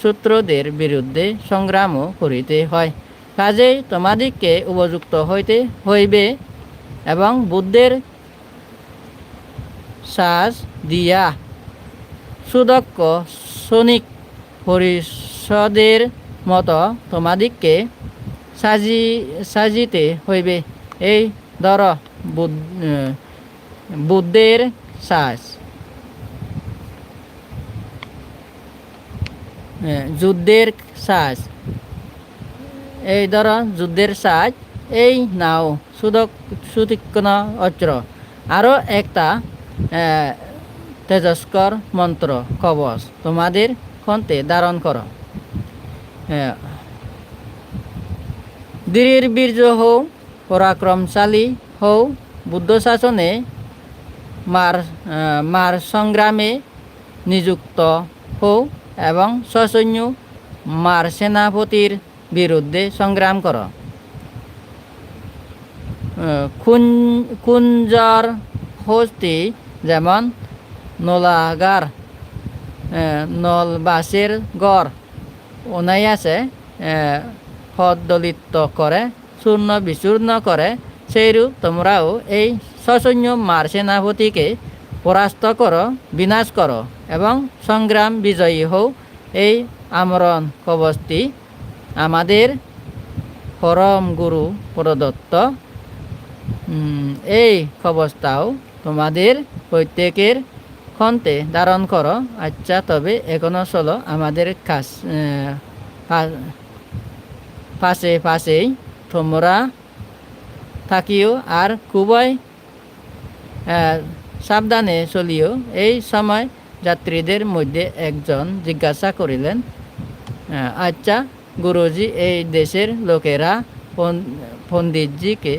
শত্রুদের বিরুদ্ধে সংগ্রামও করিতে হয়। কাজেই তোমাদিগকে উপযুক্ত হইতে হইবে এবং বুদ্ধের শ্বাস দিয়া সুদক্ষ সৈনিক পরিষদের মতো তোমাদিগকে সাজিতে হইবে। এই ধর বুদ্ধের শ্বাস, যুদ্ধের শ্বাস, এই ধর যুদ্ধের শ্বাস, এই নাও সুতীক্ষ্ণ অস্ত্র। আরও একটা তেজস্কর মন্ত্র কবচ তোমাদের কণ্ঠে ধারণ করো। দৃঢ় বীর্য হও, পরাক্রমশালী হও, বুদ্ধ শাসনে মার সংগ্রামে নিযুক্ত হও এবং সসৈন্য মার সেনাপতির বিরুদ্ধে সংগ্রাম করো। কুঞ্জর হস্তি যেমন নলাগার নলবাসের গড় অনায়াসে দলিত করে চূর্ণ বিচূর্ণ করে, সেইরূপ তোমরাও এই সসৈন্য মার সেনাপতিকে পরাস্ত করো, বিনাশ করো এবং সংগ্রাম বিজয়ী হও। এই আমরণ কবচটি আমাদের পরম গুরু প্রদত্ত। এই কবচটাও তোমাদের প্রত্যেকের কণ্ঠে ধারণ করো। আচ্ছা, তবে এখনো চলো, আমাদের পাশে পাশেই তোমরা থাকিও আর খুবই সাবধানে চলিও। এই সময় যাত্রীদের মধ্যে একজন জিজ্ঞাসা করিলেন, আচ্ছা গুরুজি, এই দেশের লোকেরা পণ্ডিতজিকে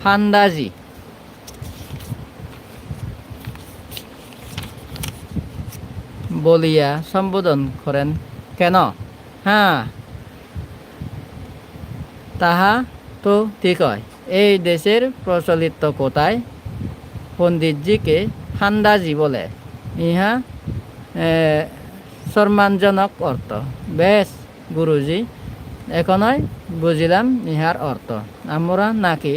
ফান্দাজি বলিয়া সম্বোধন করেন কেন? হ্যাঁ, তাহা তো ঠিক হয়। এই দেশের প্রচলিত কথায় পণ্ডিতজিকে ফান্দাজি বলে। ইহা সম্মানজনক অর্থ। বেশ গুরুজি, এখনই বুঝিলাম ইহার অর্থ। আমরা নাকি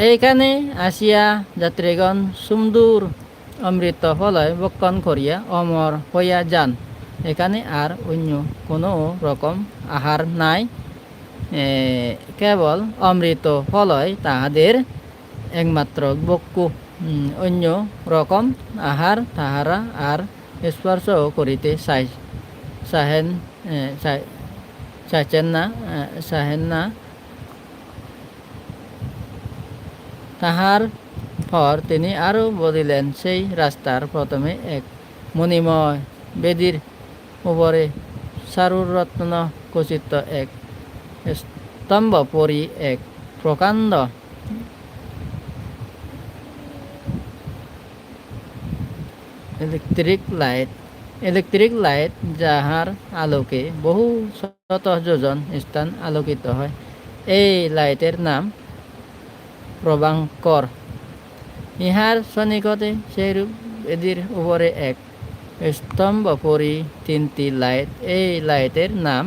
এইখানে আসিয়া যাত্রীগণ সুমধুর অমৃত ফলয় ভক্ষণ করিয়া অমর হইয়া যান। এখানে আর অন্য কোনো রকম আহার নাই, কেবল অমৃত ফলয় তাহাদের একমাত্র ভক্ষু। অন্য রকম আহার তাহারা আর স্পর্শ করিতে চাহেন না। তাহার পর তিনি আরও বলিলেন, সেই রাস্তার প্রথমে এক মণিময় বেদির উপরে চারুরত্ন খচিত এক স্তম্ভ পরি এক প্রকাণ্ড ইলেকট্রিক লাইট, যাহার আলোকে বহু শত যোজন স্থান আলোকিত হয়। এই লাইটের নাম প্রভাঙ্কর। ইহার সন্নিকটে সেইরূপ বেদির উপরে এক স্তম্ভ পরি তিনটি লাইট। এই লাইটের নাম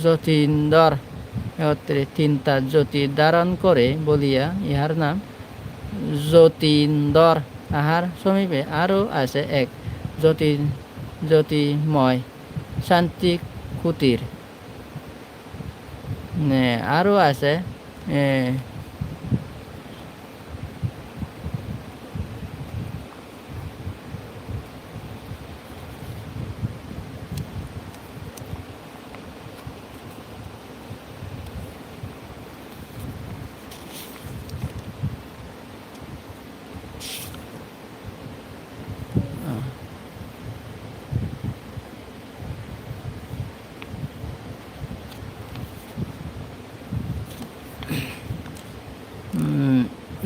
জ্যোতিন্দর। তিনটা জ্যোতি ধারণ করে বলিয়া ইহার নাম জ্যোতিন্দর। তাহার সমীপে আরও আছে এক জ্যোতির্ময় শান্তি কুটির। আরও আছে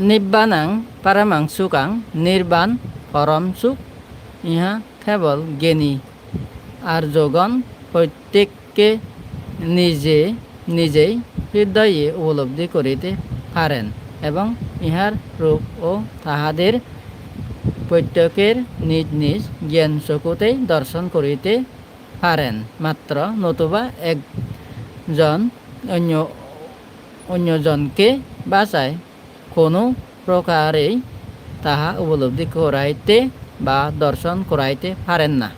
নিব্বানাং পারামাং সুকাং, নির্বাণ পরম সুখ ইহা কেবল জ্ঞানী আর্যগণ প্রত্যেককে নিজেই হৃদয়ে উপলব্ধি করিতে পারেন এবং ইহার রূপ ও তাহাদের প্রত্যেকের নিজ নিজ জ্ঞান চকুতেই দর্শন করিতে পারেন মাত্র, নতুবা একজন অন্যজনকে বাঁচায় কোনো প্রকারেই তাহা উপলব্ধি করাইতে বা দর্শন করাইতে পারেন না।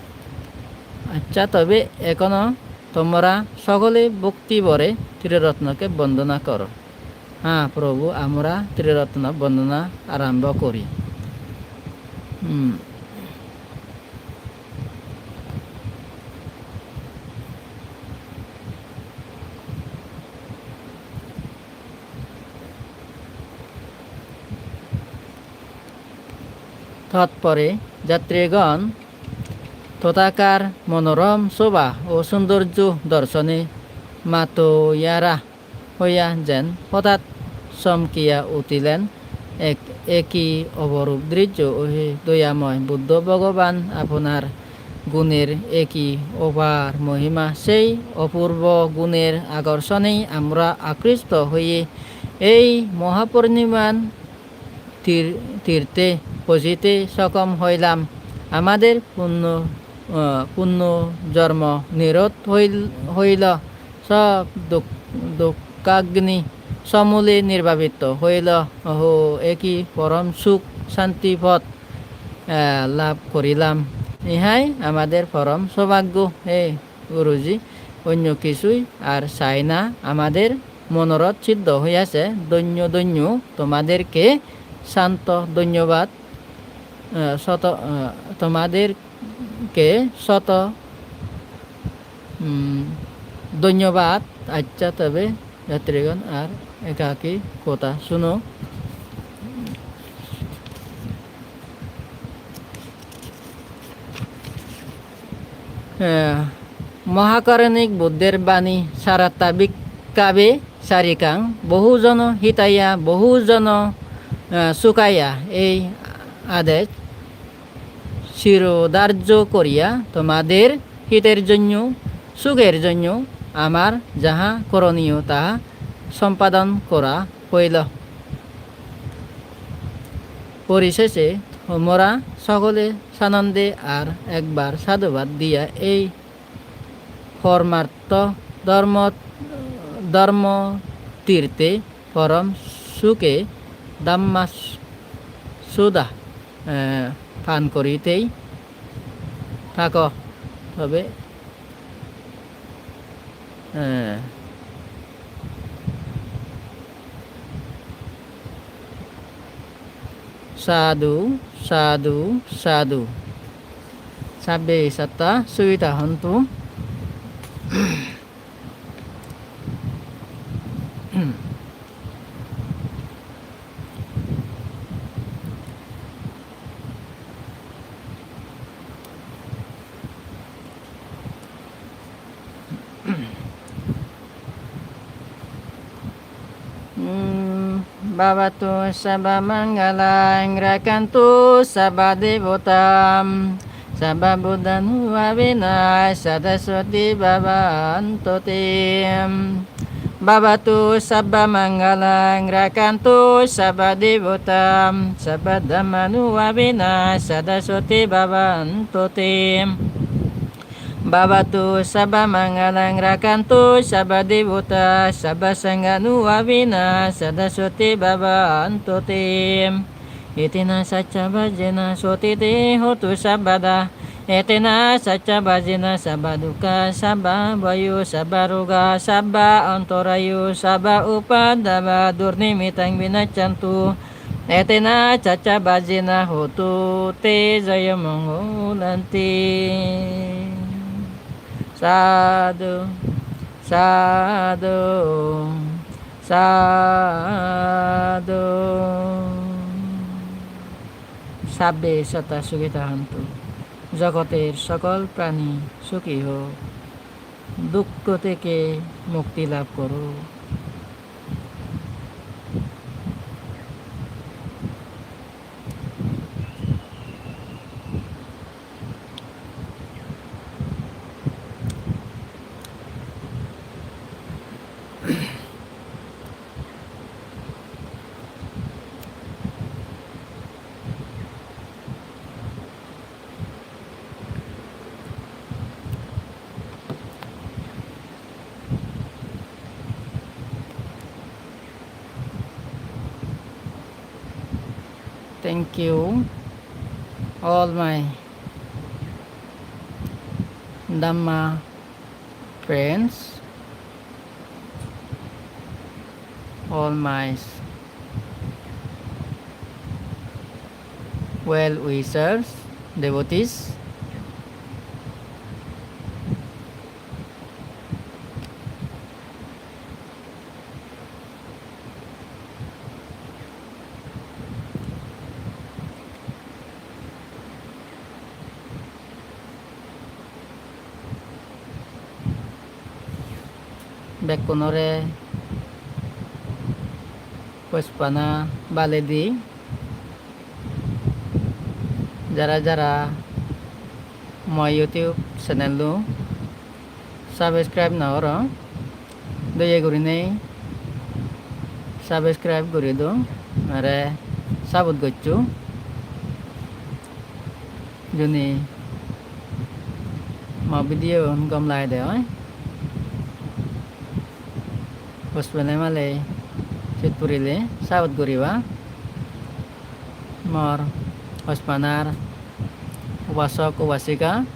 আচ্ছা, তবে এখনও তোমরা সকলে ভক্তি ভরে ত্রিরত্নকে বন্দনা করো। হ্যাঁ প্রভু, আমরা ত্রিরত্ন বন্দনা আরম্ভ করি। তৎপরে যাত্রীগণ তথাকার মনোরম শোভা ও সৌন্দর্য দর্শনে মাতোয়ারা হইয়া যেন হঠাৎ চমকিয়া উঠিলেন। একই অপরূপ দৃশ্য, ওহে দয়াময় বুদ্ধ ভগবান, আপনার গুণের একই অপার মহিমা। সেই অপূর্ব গুণের আকর্ষণেই আমরা আকৃষ্ট হয়ে এই মহাপরিনির্বাণ তীর্থে পৌঁছিতে সক্ষম হইলাম। আমাদের পুণ্য জন্ম নিরোধ হইল, সব দুঃখাগ্নি সমূলে নির্বাপিত হইল। ওহো, একই পরম সুখ শান্তি পথ লাভ করিলাম। ইহাই আমাদের পরম সৌভাগ্য। হে গুরুজি, অন্য কিছুই আর চাই না। আমাদের মনোরথ সিদ্ধ হইয়াছে। ধন্য ধন্য তোমাদেরকে শান্ত ধন্যবাদ, তোমাদেরকে শত ধন্যবাদ। আচ্ছা, তবে যাত্রীগণ আর একাকী কথা শুনো। মহাকারণিক বুদ্ধের বাণী সারাতা বিকাবে সারিকাং, বহুজন হিতাইয়া বহুজন সুখাইয়া, এই আদেশ শিরোধার্য করিয়া তোমাদের হিতের জন্য, সুখের জন্য আমার যাহা করণীয় তাহা সম্পাদন করা হইল। পরিশেষে তোমরা সকলে সানন্দে আর একবার সাধুবাদ দিয়া এই পরমার্থ ধর্ম তীর্থে পরম সুখে ধাম্মা সুধা পান করিতেই থাক। তবে সাধু সাধু সাধু। Sabbe satta suita hantu. Bhavatu sabba mangalang rakantu sabba devotam sabba buddhanu avina sadaswati bhavantu tem. Bhavatu sabba mangalang rakantu sabba devotam sabba dhammanu avina sadaswati bhavantu tem. Bhavatu sabba mangalang rakantu sabba devota sabba sanghanu avina sadaswati bhavantu tem. Etina sacha bhajena sotite hotu sabbada. Etina sacha bhajena sabba dukkha sabba vayu sabba roga sabba antarayu sabba upadava durnimitang vinaccantu. Etina sacha bhajena hotu te jaya mangolanti. Sadhu sadhu sadhu. সাব্বে সতা সুখিতা হন্তু। জগতের সকল প্রাণী সুখী হোক, দুঃখ থেকে মুক্তি লাভ করো। Thank you, all my Dhamma friends, all my well wishers, devotees. Bekkhunore, Puspana, Baledi, Jara my YouTube channel lu subscribe na oro doye gurine subscribe gurido are sabut gochu juni ma video gom lại de oi Puspana male Sitpurile sabut guriba mor Puspanar Upasok Upasika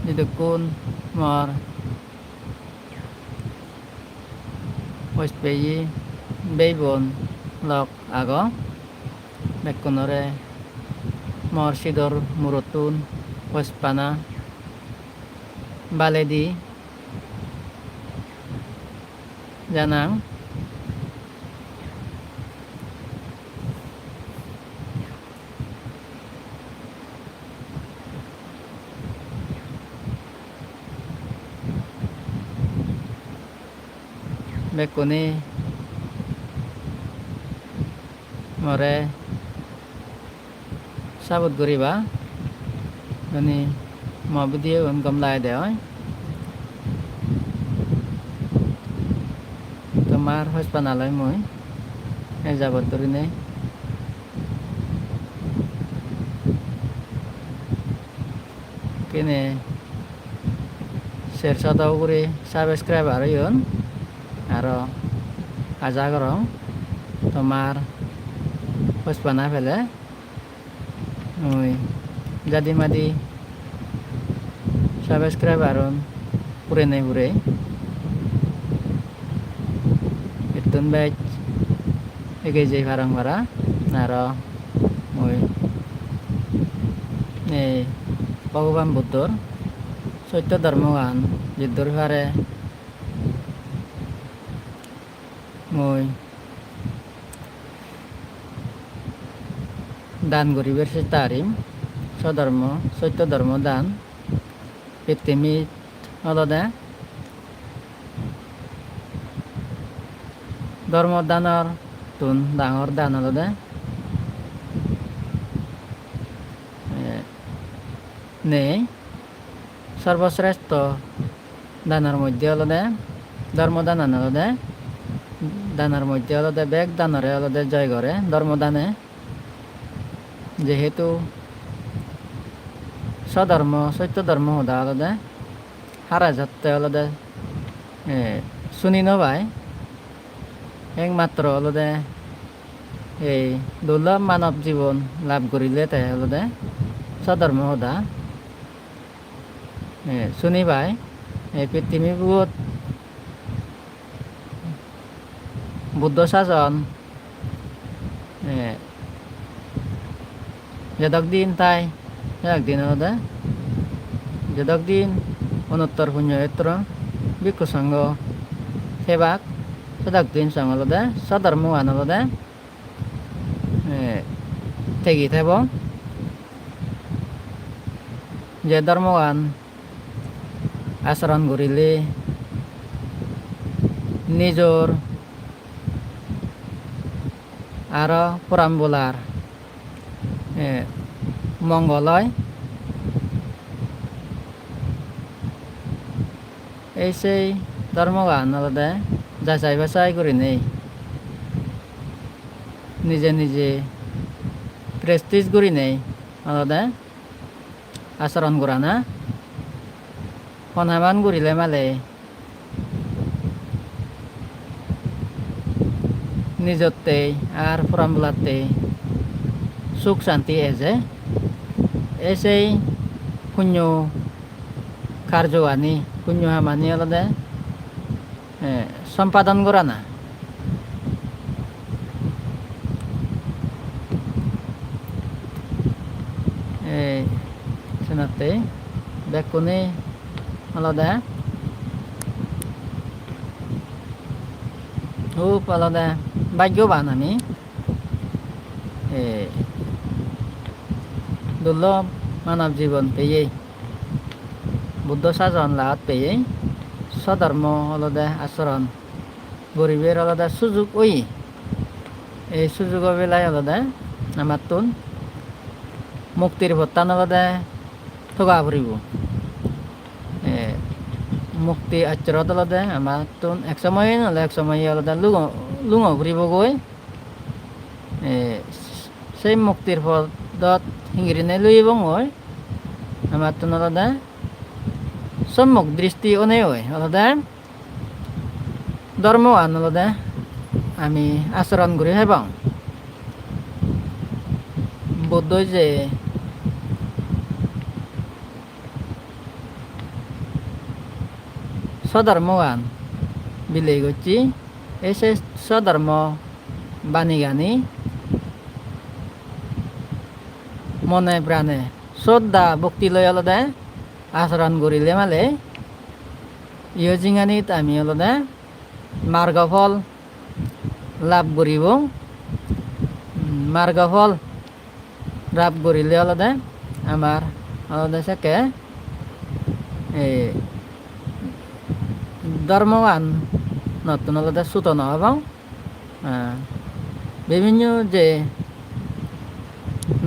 Didukun Mor Puspeyi Beibon Lok Ago Bekkhunore Mor Sidor Murutun Puspana Baledi Janang Bekkhuni More Sabut Guriba Gani Mo video gom lại de oi Tomar Puspana lai moi e jabot durine kene share sata ugure subscribe aro yon aro aja gorong tomar Puspana phele oi jadi madi subscribe aron pure nei pure itun batch ege je farang para naro oi nei Bhagavan Buddhor Sotya Dharmagan Jidur Hare Moi Dan Guriber Sitarim Sodharma Sotya Dharma Dan Pitimit Alada Dharma Danar Tun Dangor Dan Alada Ne Sarvasreshto Danar Modhye Alada Dharma Danan Alada Danar Modhye Alada Bek Danare Alada Jai Gore Dharma Dane Jehetu Sadharma Sotya Dharma Hoda Alada Hara Jatte Alada Suni no Bhai Ekmatro Alada এই দুর্লভ মানব জীবন লাভ করিলে তাই হলদে সধর্ম হদা শুনি ভাই এই পৃথিবী বহুত বুদ্ধ শাসন যেদক দিন তাই একদিন হদে যেদক দিন অনুত্তর পুণ্যক্ষেত্র ভিক্ষু সংঘ সেবাক সেদক দিন সঙ্গ হলদে সধর্ম আন হলদে Tegi thebo je dharmawan asaron gurile nijor aro purambolar mongoloi এই সেই ধর্মগান আলাদা যাচাই বাছাই করে নেই, নিজে নিজে প্রেস্টিজ করি নেই আলাদা আচরণ করা না সন্মান কৰিলে মালে নিজতে আর ফরামবুলাতে সুখ শান্তি এসে এসেই শূন্য কার্যবাণী শূন্য হামানি আলাদা সম্পাদন করা না সেনাতে বেকুনি আলাদা খুব আলাদা ভাগ্যবান আমি দুর্লভ মানব জীবন পেয়ে বুদ্ধ সাজন লাভ পেয়ে স্বধর্ম আলাদা আচরণ গরিবের আলাদা সুযোগ ওই এই সুযোগের বেলায় আলাদা আমার তুন মুক্তির ভত্তান আলাদা ঠগা ফুরিব মুক্তি আচরত আলাদা আমার তুন এক সময় নহলে এক সময় আলাদা লুঙ ফুরিব গৈ সেই মুক্তির পদত হিঙিরিনে লইব মই আমার তুন আলাদা সম্মুখ দৃষ্টি অনে হয় আলাদা ধর্ম আন আলাদা আমি আচরণ করি হেবাং বুদ্ধ যে স্বধর্মগান বিলে করছি এসে স্বধর্ম বাণী গানি মনে প্রাণে শ্রদ্ধা ভক্তি লয় আলাদা আচরণ করিলে মালে ইয় জিঙানিত আমি আলাদা মার্গফল লাভ করিব মার্গফল লাভ করিলে আলাদা আমার আলাদা সাকে ধর্মগান নতুন আলাদা সুতন হব বিভিন্ন যে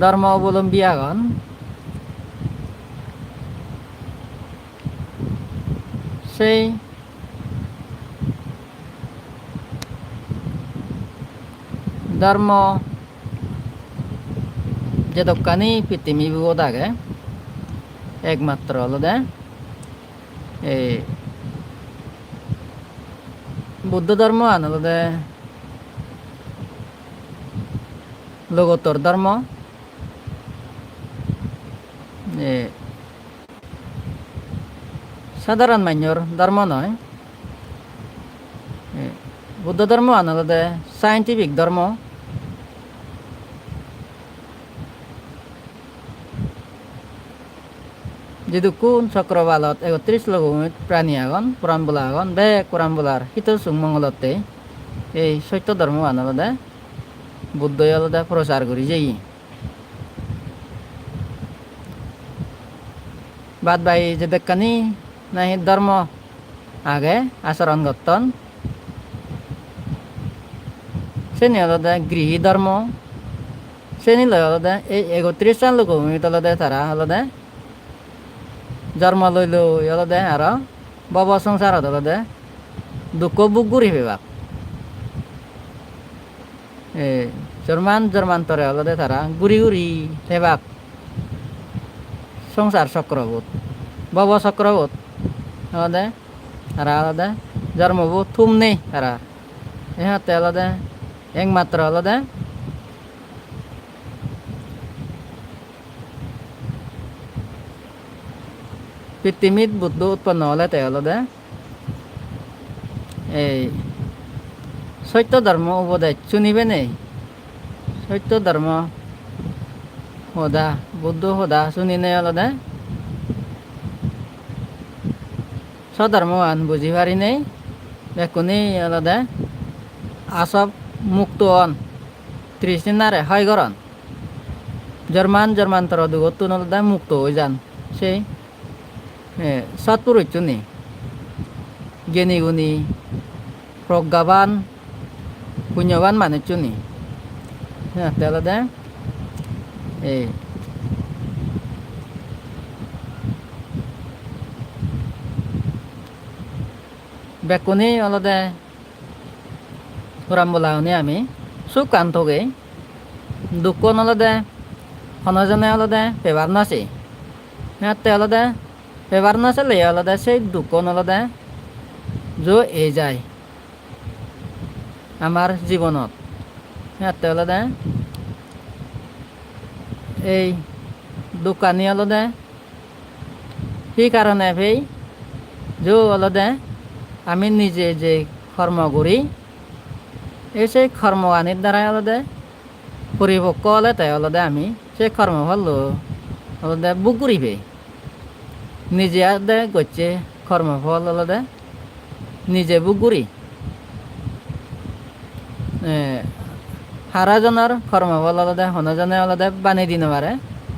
ধর্ম অবলম্বী আগন সেই ধর্ম যে দোকানি পৃথিবী বিপদ আগে একমাত্র আলাদা এই বুদ্ধ ধর্ম আন আলাদা লগতর ধর্ম সাধারণ মানুষের ধর্ম নয় বুদ্ধ ধর্ম আন আলাদা সাইন্টিফিক ধর্ম যেহেতু কোন চক্রবালত 31 লঘু প্রাণী আগন পুরাণবোলা আগন বে পুরাণবোলার শীতল সুমঙ্গলতে এই সত্য ধর্ম আন আলাদা বুদ্ধ আলাদা প্রচার করি যাই বাদ বাই যে দেখানি নাই ধর্ম আগে আচরণ গঠন সেনি আলাদা গৃহী ধর্ম সেনি লয় আলাদা এই 31 জন লোক আলাদা তারা আলাদা জন্ম লইল আলাদা আর বব সংসার আলাদা দুঃখ বুক ঘুরি পেবাক জন্মান্তরে আলাদা তারা ঘুরি ঘুরি পেবাক সংসার চক্রবোধ বব চক্রবোধ আলাদা তারা আলাদা জন্মবোধ থুম নেই তারা ইহাতে আলাদা একমাত্র আলাদা পৃথিবীত বুদ্ধ উৎপন্ন হলে তে আলাদা এই সত্য ধর্ম উপদেশ শুনিবে নেই সত্য ধর্ম সদা বুদ্ধ সদা শুনি নেই আলাদা স্বধর্ম আন বুঝি পারি নেই বেকুনি আলাদা আসব মুক্ত অন তৃষ্ণারে হয় গরন জন্মান্তর দুগতুন আলাদা মুক্ত হয়ে যান সেই সৎপুরুষ চুনি জ্ঞানী গুণী প্রজ্ঞাবান পুণ্যবান মানুষ চুনি আলাদা এই Bekkhunore olode Uram bolauni ami suk kantoge dukkon olode honojone olode bebar nasi natte olode bebar nasele olode sei dukkon olode jo e যায় আমার জীবনত natte olode এই দোকানী olode সেই কারণে ভেই जो olode আমি নিজে যে কর্ম করি এই সেই কর্মৱানীৰ দ্বাৰাই অলদে পৰিপক্ক হ'লে তাই অলদে আমি সেই কৰ্মফল অলদে বুক কৰিবে নিজে আদে গচ্ছে কর্মফল অলদে নিজে বুক কৰি হাৰাজনৰ কৰ্মফল অলদে হনজনে অলদে বানি দি নোৱাৰে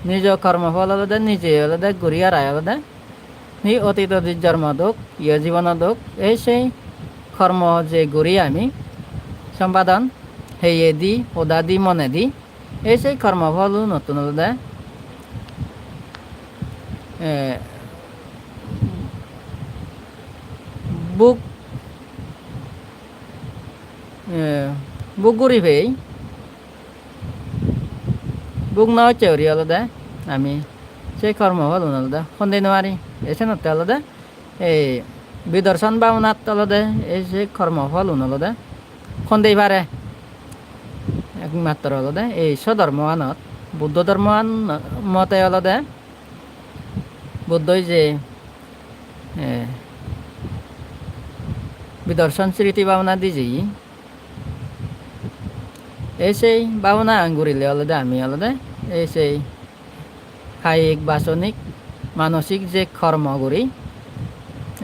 নিজৰ কৰ্মফল অলদে নিজে অলদে ঘূৰি আৰাই অলদে নি অতীত জন্ম দুখ ইয় জীবন দুখ এই সেই কর্ম যে ঘূৰি আমি সম্পাদন হেয়ে দি ওদা দি মনে দি এই সেই কর্মফল নতুন অলদে বুক বুক ঘূৰিবেই বুক নচে হৰি অলদে আমি সেই কর্মফল অলদে সন্দেহ নোৱাৰি এসে নতে অলদে এই বিদর্শন ভাবনাত অলদে এই সেই কর্মফল অলদে সন্দেহ পারে একমাত্র অলদে এই স্বধর্মানত বুদ্ধ ধর্মান মতে অলদে বুদ্ধই যে বিদর্শন স্মৃতি ভাবনা দিছি এই সেই ভাবনা আঙ্গুরিলে অলদে আমি অলদে এই সেই কায়িক বাচনিক মানসিক যে কর্ম করি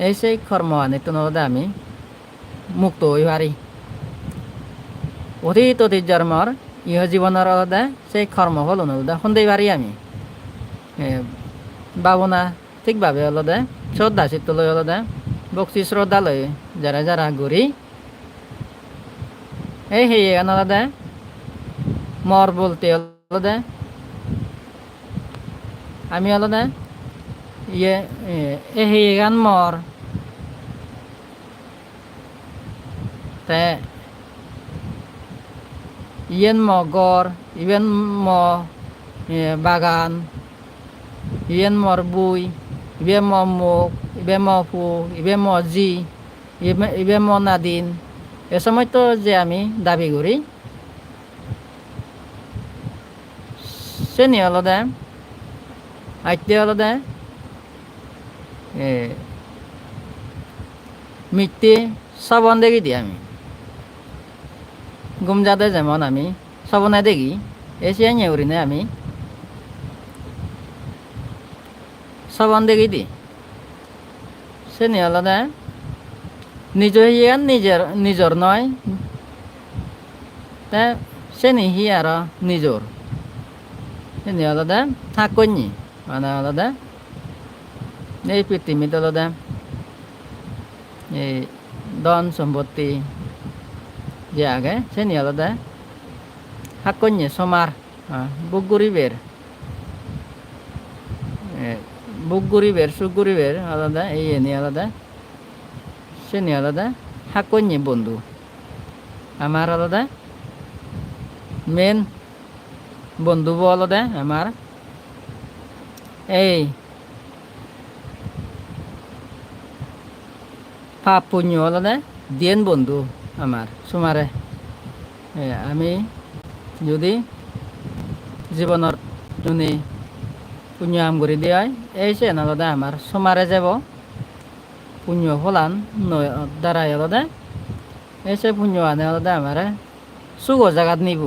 এই সেই কর্মৱানীত অলদে আমি মুক্ত হই পারি অতীত জন্মৰ ইহ জীবনের অলদে সেই কর্মফল অলদে সন্দেহ পারি আমি ভাবনা ঠিকভাবে অলদে শ্রদ্ধা চিত্ত লৈ অলদে ভক্তি শ্রদ্ধা লৈ যারা যারা ঘূৰি এই সেয়ে অলদে মর বলতে অলদে আমি অলদে ইয়ে এই সেয়ে গান মর তে ইয়েন ম গড় ইবেন ম বাগান ইয়েন মর বুই ইবে ম মুখ ইবে ম ফু ইবে ম জি ইবে ম নাদিন এ সময় তো যে আমি দাবি করি সেনি অলদে আইতে অলদে মিথ্যে শ্রবণ দেখি দিই আমি গুমজাতে যেমন আমি শ্রবণে দেখি এসিয়াই নেউরিনে আমি শ্রবণ দেখি দিই সে নিয়ে আলাদা নিজ হিয়ান নিজর নয় তা সে নিহি আর নিজর সে নিয়ে আলাদা থাকনি মানে আলাদা এই পৃথিবীতে আলাদা এই ধন সম্পত্তি যে আগে সে নিয়ে আলাদা হাকনি সমার বুক গরিবের বুক গরিবের সুখ গরিবের আলাদা এই নিয়ে আলাদা সে নিয়ে আলাদা হাকনি বন্ধু আমার আলাদা মেন বন্ধু আলাদা আমার এই পাপ পুণ্য আলাদা দিয়েন বন্ধু আমার সুমারে আমি যদি জীবনের জন্য পুণ্য আম করে দিয়ে এই সে আলাদা আমার সুমারে যাব পুণ্য ফলান দ্বারাই আলাদা এই সে পুণ্য আনে আলাদা আমার সুখ জায়গাত নিব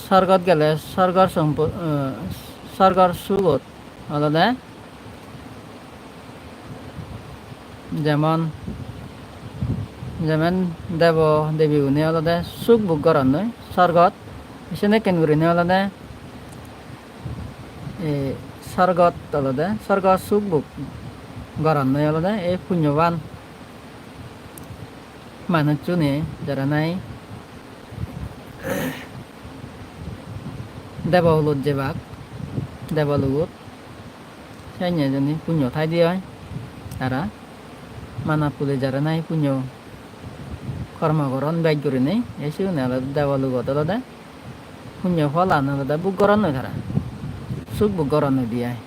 স্বর্গত গেলে স্বর্গর সম্পদ স্বর্গর সুখত আলাদা যেমন যেমন দেব দেবী উনি আলাদা সুখ বুক করার নয় স্বর্গত এসে কেন করি আলাদা স্বর্গত আলাদা স্বর্গ সুখ বুক করার নয় আলাদা এই পুণ্যবান মানুষ চুনে যারা নাই দেবহলুত যে বাঘ দেবলুত সেই জন্য পুণ্য ঠাই দিয়ে হয় তারা mana pule jara nai punyo karma goron baik guri nei esi ne ala dewalu goto ala punyo phalan ala bu goron noi thara suk bu goron noi biai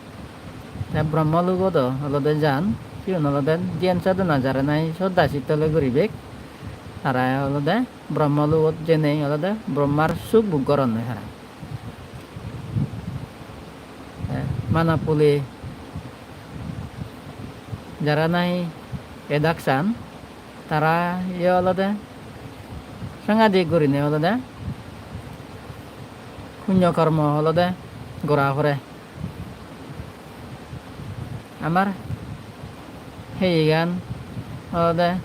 ta brahmalu goto ala jan siun ala dian sadana jara nai soda sitole guri bek thara ala brahmalu ot jene ala brahmar suk bu goron noi thara mana pule jara nai edaksan tara ya alada sangade gurine alada kunyo karma alada gora hore amar heigan alada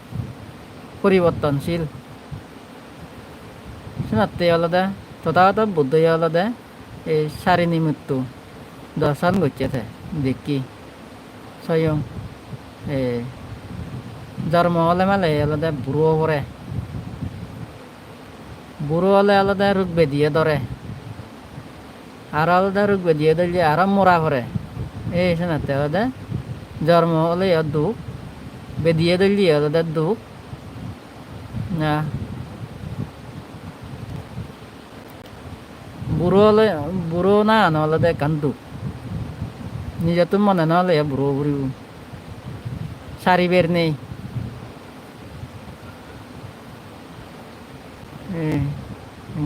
পরিবর্তনশীল শোনাতে আলাদা তথাগত বুদ্ধ আলাদা এই সারি নিমিত্ত দর্শন করছে দেখি স্বয়ং জন্ম হলে মেলে আলাদা বুড়ো করে বুড়ো হলে আলাদা রোগ বেদিয়ে ধরে আর আলাদা রোগ বেদিয়ে ধরলে আর মরা করে এই শোনাতে আলাদা জন্ম হলে দুঃখ বেদিয়ে ধরলে আলাদা দুঃখ না বুড়ো না আলাদা কান দুঃখ নিজে তো মনে না হলে বুড়ো বুড়ি সারি বের নেই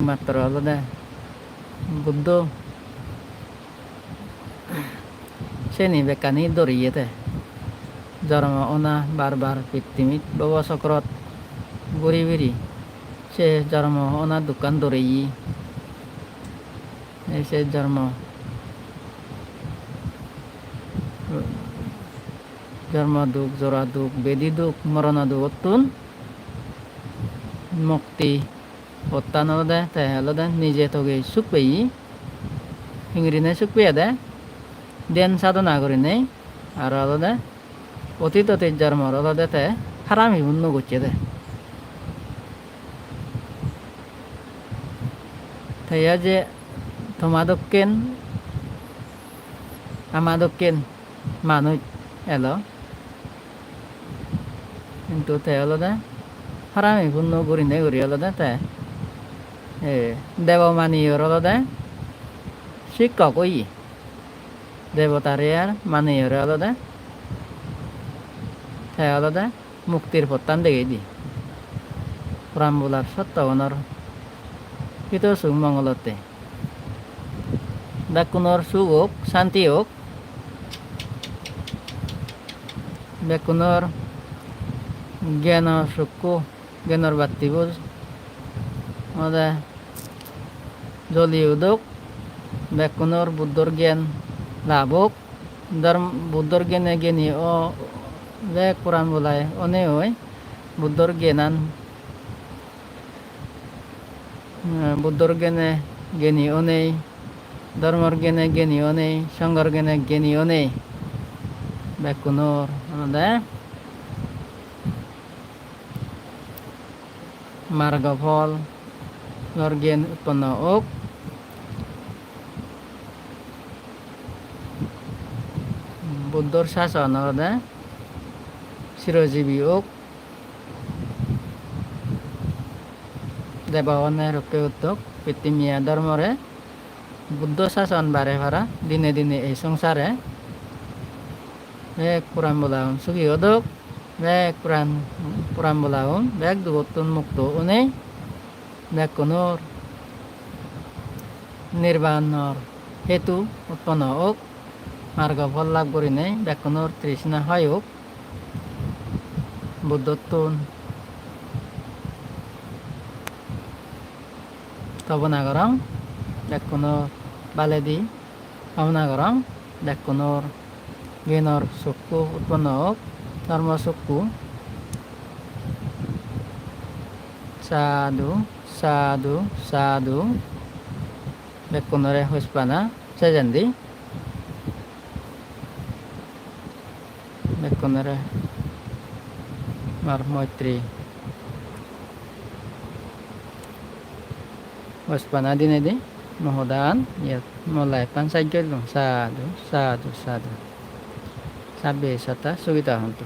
মাত্র আলাদা বুদ্ধ সে নিবে কানি দরিয়েতে জন্ম ওনা বারবার পৃথিবীত বাবা চক্রত ঘুরি বেরি সে জন্ম ওনা দোকান দরেই সে জন্ম দুঃখ জরা দুঃখ বেদি দুঃখ মরণ দুঃখ অতুন মুক্তি অত্যান আলাদা তাই আলাদা নিজে তোকে সুখ পেই ইংরিনে সুখ পেয়ে দেয় ধ্যান সাধনা করি নেই আর আলাদা অতীত জন্ম আলাদা তাই হারামি উন্ন করছে দেয় তাই যে তোমাদকেন আমাদকেন মানুষ এলো কিন্তু তাই আলাদা হারামি পূর্ণ করি নেই করি আলাদা তাই দেবমানীয়র আলাদা শিক্ষক ওই দেবতারে আর মানীয়র আলাদা তাই আলাদা মুক্তির পত্তান দেখে দি প্রাণ বলার সত্যবনের কিন্তু সুখ মঙ্গলতে বেকুনর সুখ হোক শান্তি হোক বেকুনর জ্ঞান সুখ জ্ঞানের বাতিবোৰ জ্বলি উদক বেকুনর বুদ্ধর জ্ঞান লাভ হোক বুদ্ধর জ্ঞানে জ্ঞানী বেক পুরাণ বোলায় অনে হয় বুদ্ধর জ্ঞানান বুদ্ধর জ্ঞানে জ্ঞানী অনেই ধর্মর জ্ঞানে জ্ঞানী অনেই সংঘর জ্ঞানে জ্ঞানী অনেই বেকুনর মার্গ ফল জ্ঞান উৎপন্ন হোক বুদ্ধর শাসন চিরজীবী হোক দেবনে রূপে উদ্যোগ পৃথিবীয়া ধর্মরে বুদ্ধ শাসন বারে ভাড়া দিনে দিনে এই সংসারে এক পুরাণ বলাউন সুখী উদ্যোগ এক পুরাণ বলাউন এক দুগতুন মুক্ত উনি বেকুনর নির্বাণর হেতু উৎপন্ন হোক মার্গ ফল লাভ করি নেই বেকুনর তৃষ্ণা হয় হোক বুদ্ধত্বন তবনা গরম বেকুনর বালেদি ভাবনা গরম বেকুনর জ্ঞানর চক্ষু উৎপন্ন হোক ধর্ম চক্ষু সাধু সাধু সাধু বেকুনরে হুসপানা সেজেন্দি বেকুনরে মার মৈত্রী হুসপানা দিনে দি মহোদান ইয়াত মলাই পান সাহায্য সাধু সাধু সাধু সাবে সাতা সুবিধা হতো